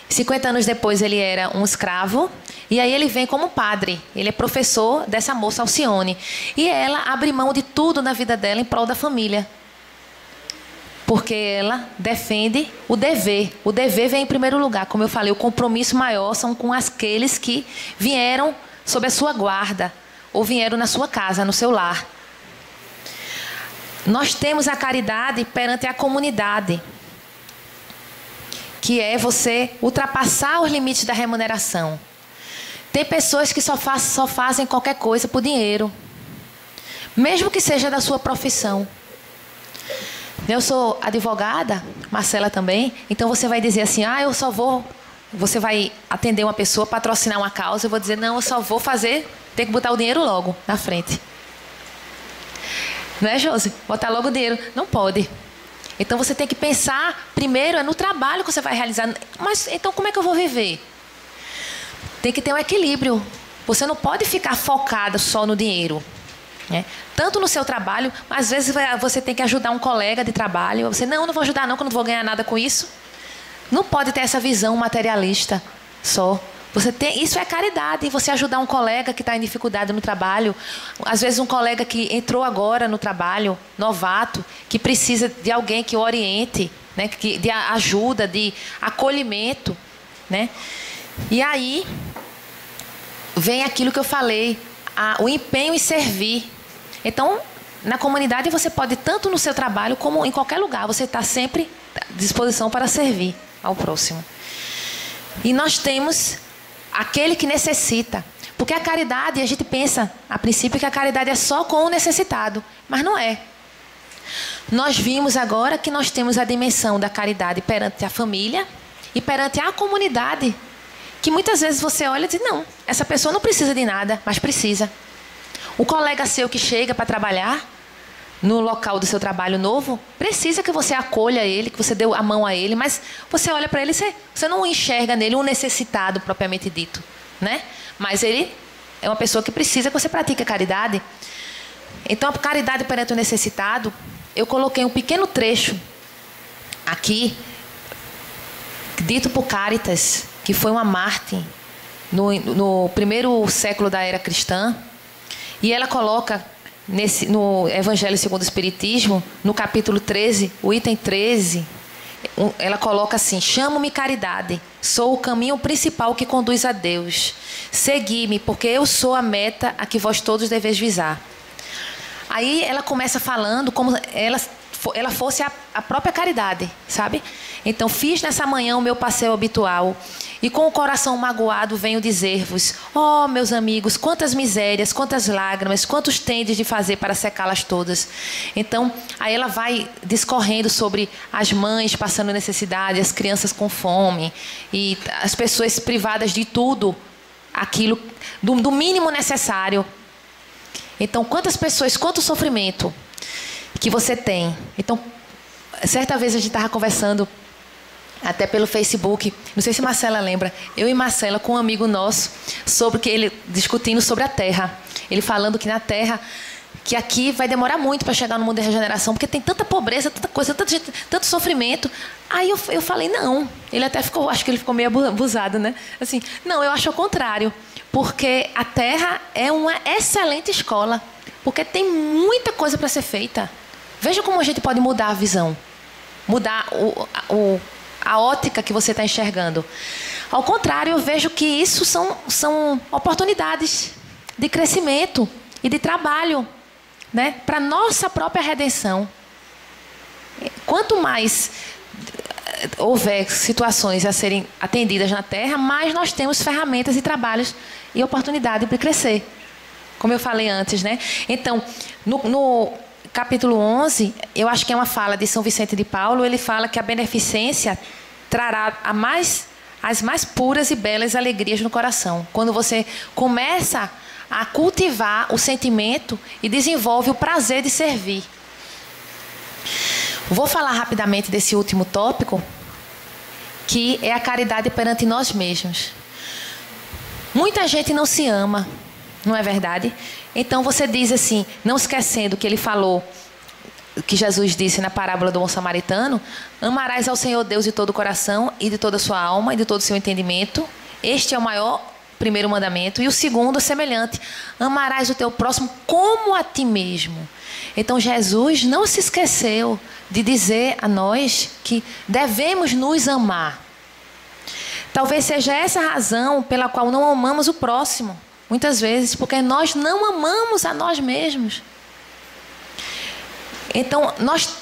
50 anos depois ele era um escravo, e aí ele vem como padre. Ele é professor dessa moça Alcione. E ela abre mão de tudo na vida dela em prol da família. Porque ela defende o dever. O dever vem em primeiro lugar. Como eu falei, o compromisso maior são com aqueles que vieram sob a sua guarda, ou vieram na sua casa, no seu lar. Nós temos a caridade perante a comunidade, que é você ultrapassar os limites da remuneração. Tem pessoas que só fazem qualquer coisa por dinheiro, mesmo que seja da sua profissão. Eu sou advogada, Marcela também, então você vai dizer assim, eu só vou... Você vai atender uma pessoa, patrocinar uma causa, eu vou dizer, não, eu só vou fazer, tem que botar o dinheiro logo na frente. Não é, Josi? Botar logo o dinheiro. Não pode. Então você tem que pensar, primeiro, no trabalho que você vai realizar. Mas então como é que eu vou viver? Tem que ter um equilíbrio. Você não pode ficar focada só no dinheiro, né? Tanto no seu trabalho, mas às vezes você tem que ajudar um colega de trabalho. Você, não vou ajudar não, que eu não vou ganhar nada com isso. Não pode ter essa visão materialista só. Isso é caridade, você ajudar um colega que está em dificuldade no trabalho. Às vezes um colega que entrou agora no trabalho, novato, que precisa de alguém que o oriente, né? De ajuda, de acolhimento, né? E aí vem aquilo que eu falei, o empenho em servir. Então, na comunidade você pode, tanto no seu trabalho como em qualquer lugar, você está sempre à disposição para servir ao próximo. E nós temos aquele que necessita. Porque a caridade, a gente pensa, a princípio, que a caridade é só com o necessitado. Mas não é. Nós vimos agora que nós temos a dimensão da caridade perante a família e perante a comunidade. Que muitas vezes você olha e diz, não, essa pessoa não precisa de nada, mas precisa. O colega seu que chega para trabalhar no local do seu trabalho novo, precisa que você acolha ele, que você dê a mão a ele, mas você olha para ele e você não enxerga nele um necessitado propriamente dito, né? Mas ele é uma pessoa que precisa que você pratique a caridade. Então, a caridade perante o necessitado, eu coloquei um pequeno trecho aqui, dito por Cáritas, que foi uma mártir no primeiro século da era cristã, e ela coloca no Evangelho segundo o Espiritismo, no capítulo 13, o item 13, ela coloca assim: chamo-me caridade, sou o caminho principal que conduz a Deus. Segui-me, porque eu sou a meta a que vós todos deveis visar. Aí ela começa falando como ela fosse a própria caridade, sabe? Então, fiz nessa manhã o meu passeio habitual, e com o coração magoado venho dizer-vos: ó, meus amigos, quantas misérias, quantas lágrimas, quantos tendes de fazer para secá-las todas. Então, aí ela vai discorrendo sobre as mães passando necessidade, as crianças com fome, e as pessoas privadas de tudo, aquilo, do mínimo necessário. Então, quantas pessoas, quanto sofrimento que você tem. Então, certa vez a gente estava conversando até pelo Facebook, não sei se Marcela lembra, eu e Marcela com um amigo nosso, discutindo sobre a Terra. Ele falando que na Terra, que aqui vai demorar muito para chegar no mundo da regeneração, porque tem tanta pobreza, tanta coisa, tanto sofrimento. Aí eu falei, não. Ele até ficou, acho que ele ficou meio abusado, né? Assim, não, eu acho o contrário, porque a Terra é uma excelente escola, porque tem muita coisa para ser feita. Veja como a gente pode mudar a visão, mudar a ótica que você está enxergando. Ao contrário, eu vejo que isso são oportunidades de crescimento e de trabalho, né, para nossa própria redenção. Quanto mais houver situações a serem atendidas na Terra, mais nós temos ferramentas e trabalhos e oportunidade para crescer. Como eu falei antes, né? Então, no capítulo 11, eu acho que é uma fala de São Vicente de Paulo, ele fala que a beneficência trará as mais puras e belas alegrias no coração. Quando você começa a cultivar o sentimento e desenvolve o prazer de servir. Vou falar rapidamente desse último tópico, que é a caridade perante nós mesmos. Muita gente não se ama, não é verdade? Então você diz assim, não esquecendo que ele falou, que Jesus disse na parábola do bom samaritano: amarás ao Senhor Deus de todo o coração e de toda a sua alma e de todo o seu entendimento. Este é o maior primeiro mandamento. E o segundo, semelhante: amarás o teu próximo como a ti mesmo. Então Jesus não se esqueceu de dizer a nós que devemos nos amar. Talvez seja essa a razão pela qual não amamos o próximo. Muitas vezes, porque nós não amamos a nós mesmos. Então, nós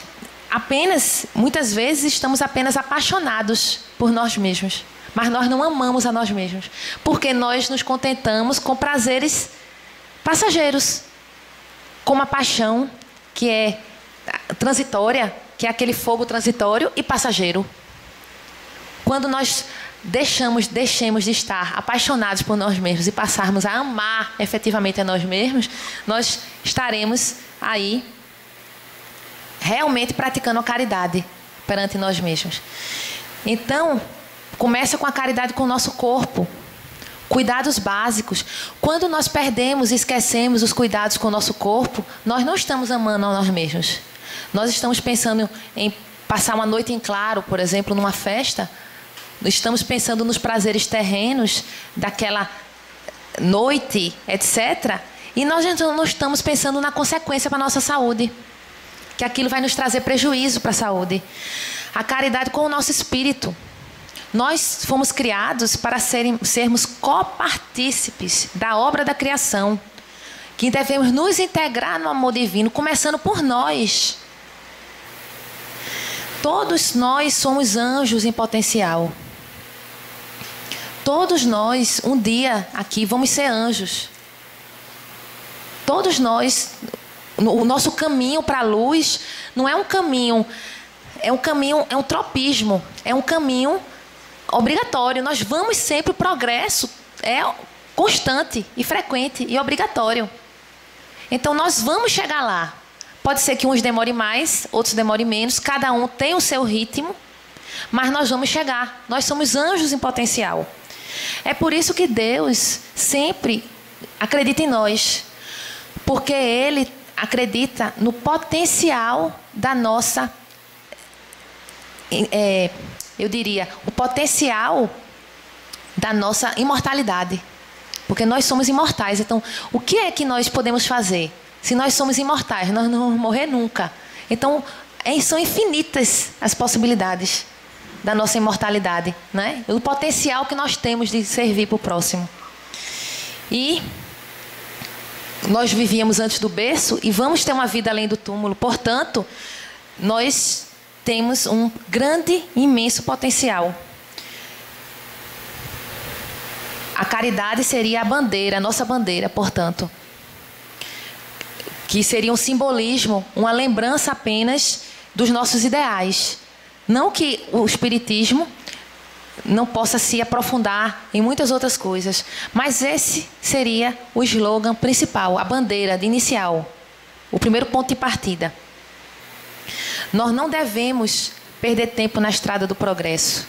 muitas vezes, estamos apenas apaixonados por nós mesmos. Mas nós não amamos a nós mesmos. Porque nós nos contentamos com prazeres passageiros. Como a paixão, que é transitória, que é aquele fogo transitório e passageiro. Quando nós deixemos de estar apaixonados por nós mesmos e passarmos a amar efetivamente a nós mesmos, nós estaremos aí realmente praticando a caridade perante nós mesmos. Então, começa com a caridade com o nosso corpo. Cuidados básicos. Quando nós perdemos e esquecemos os cuidados com o nosso corpo, nós não estamos amando a nós mesmos. Nós estamos pensando em passar uma noite em claro, por exemplo, numa festa. Estamos pensando nos prazeres terrenos daquela noite, etc. E nós não estamos pensando na consequência para a nossa saúde. Que aquilo vai nos trazer prejuízo para a saúde. A caridade com o nosso espírito. Nós fomos criados para sermos copartícipes da obra da criação. Que devemos nos integrar no amor divino, começando por nós. Todos nós somos anjos em potencial. Todos nós, um dia aqui, vamos ser anjos. Todos nós, o nosso caminho para a luz não é um caminho, é um tropismo, é um caminho obrigatório. Nós vamos sempre, o progresso é constante e frequente e obrigatório. Então nós vamos chegar lá. Pode ser que uns demorem mais, outros demorem menos, cada um tem o seu ritmo, mas nós vamos chegar. Nós somos anjos em potencial. É por isso que Deus sempre acredita em nós, porque Ele acredita no potencial da nossa, eu diria, o potencial da nossa imortalidade. Porque nós somos imortais. Então, o que é que nós podemos fazer? Se nós somos imortais, nós não vamos morrer nunca. Então, são infinitas as possibilidades da nossa imortalidade, né? O potencial que nós temos de servir para o próximo. E nós vivíamos antes do berço e vamos ter uma vida além do túmulo. Portanto, nós temos um grande, imenso potencial. A caridade seria a bandeira, a nossa bandeira, portanto. Que seria um simbolismo, uma lembrança apenas dos nossos ideais. Não que o espiritismo não possa se aprofundar em muitas outras coisas, mas esse seria o slogan principal, a bandeira de inicial, o primeiro ponto de partida. Nós não devemos perder tempo na estrada do progresso,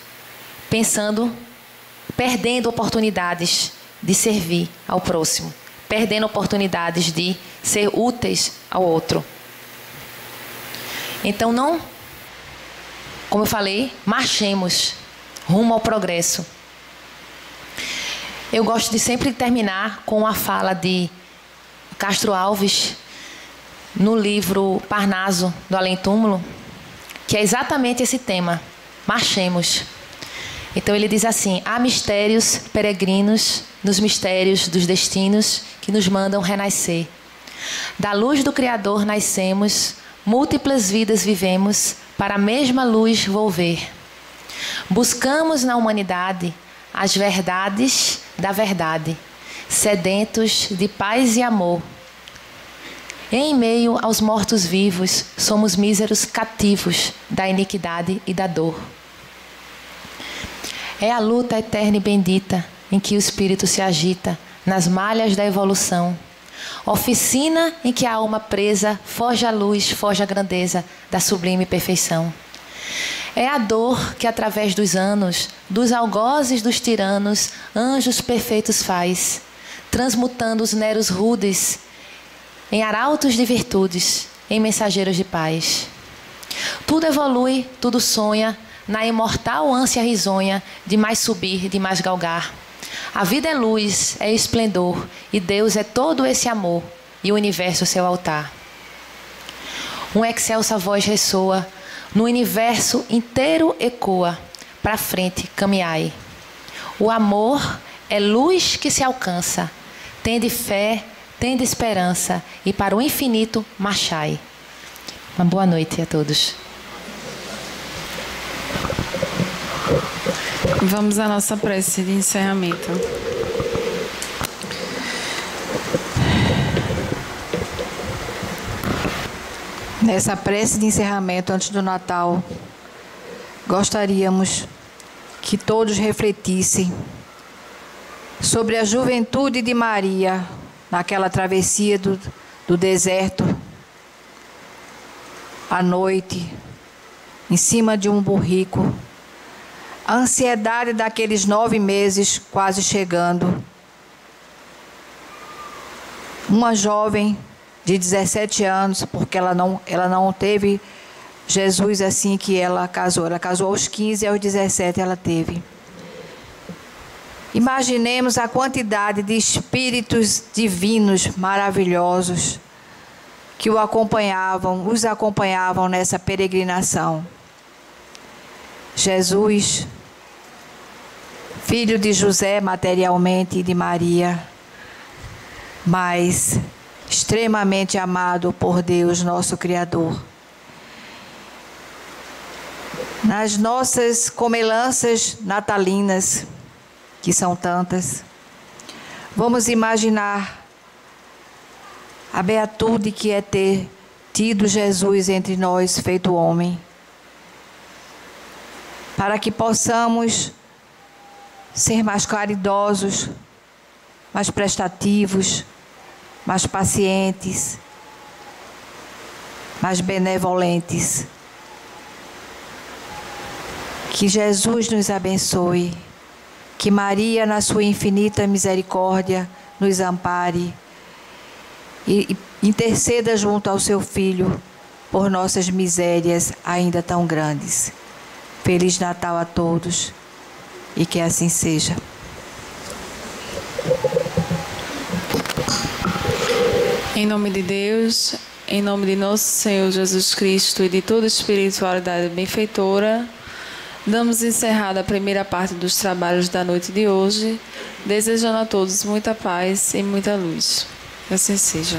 perdendo oportunidades de servir ao próximo, perdendo oportunidades de ser úteis ao outro. Então como eu falei, marchemos rumo ao progresso. Eu gosto de sempre terminar com a fala de Castro Alves no livro Parnaso do Além Túmulo, que é exatamente esse tema: marchemos. Então ele diz assim: há mistérios peregrinos nos mistérios dos destinos que nos mandam renascer. Da luz do Criador nascemos, múltiplas vidas vivemos, para a mesma luz volver. Buscamos na humanidade as verdades da verdade, sedentos de paz e amor. Em meio aos mortos-vivos, somos míseros cativos da iniquidade e da dor. É a luta eterna e bendita em que o espírito se agita nas malhas da evolução. Oficina em que a alma presa forja a luz, forja a grandeza da sublime perfeição. É a dor que através dos anos, dos algozes dos tiranos, anjos perfeitos faz, transmutando os neros rudes em arautos de virtudes, em mensageiros de paz. Tudo evolui, tudo sonha, na imortal ânsia risonha de mais subir, de mais galgar. A vida é luz, é esplendor, e Deus é todo esse amor, e o universo seu altar. Um excelsa voz ressoa, no universo inteiro ecoa, para frente caminhai. O amor é luz que se alcança, tende fé, tende esperança, e para o infinito marchai. Uma boa noite a todos. Vamos à nossa prece de encerramento. Nessa prece de encerramento antes do Natal, gostaríamos que todos refletissem sobre a juventude de Maria naquela travessia do deserto, à noite, em cima de um burrico. A ansiedade daqueles 9 meses quase chegando. Uma jovem de 17 anos, porque ela não teve Jesus assim que ela casou. Ela casou aos 15 e aos 17 ela teve. Imaginemos a quantidade de espíritos divinos maravilhosos que os acompanhavam nessa peregrinação. Jesus, filho de José materialmente e de Maria, mas extremamente amado por Deus, nosso Criador. Nas nossas comelanças natalinas, que são tantas, vamos imaginar a beatude que é ter tido Jesus entre nós, feito homem, para que possamos ser mais caridosos, mais prestativos, mais pacientes, mais benevolentes. Que Jesus nos abençoe, que Maria, na sua infinita misericórdia, nos ampare e interceda junto ao seu Filho por nossas misérias ainda tão grandes. Feliz Natal a todos e que assim seja. Em nome de Deus, em nome de nosso Senhor Jesus Cristo e de toda espiritualidade benfeitora, damos encerrada a primeira parte dos trabalhos da noite de hoje, desejando a todos muita paz e muita luz. Que assim seja.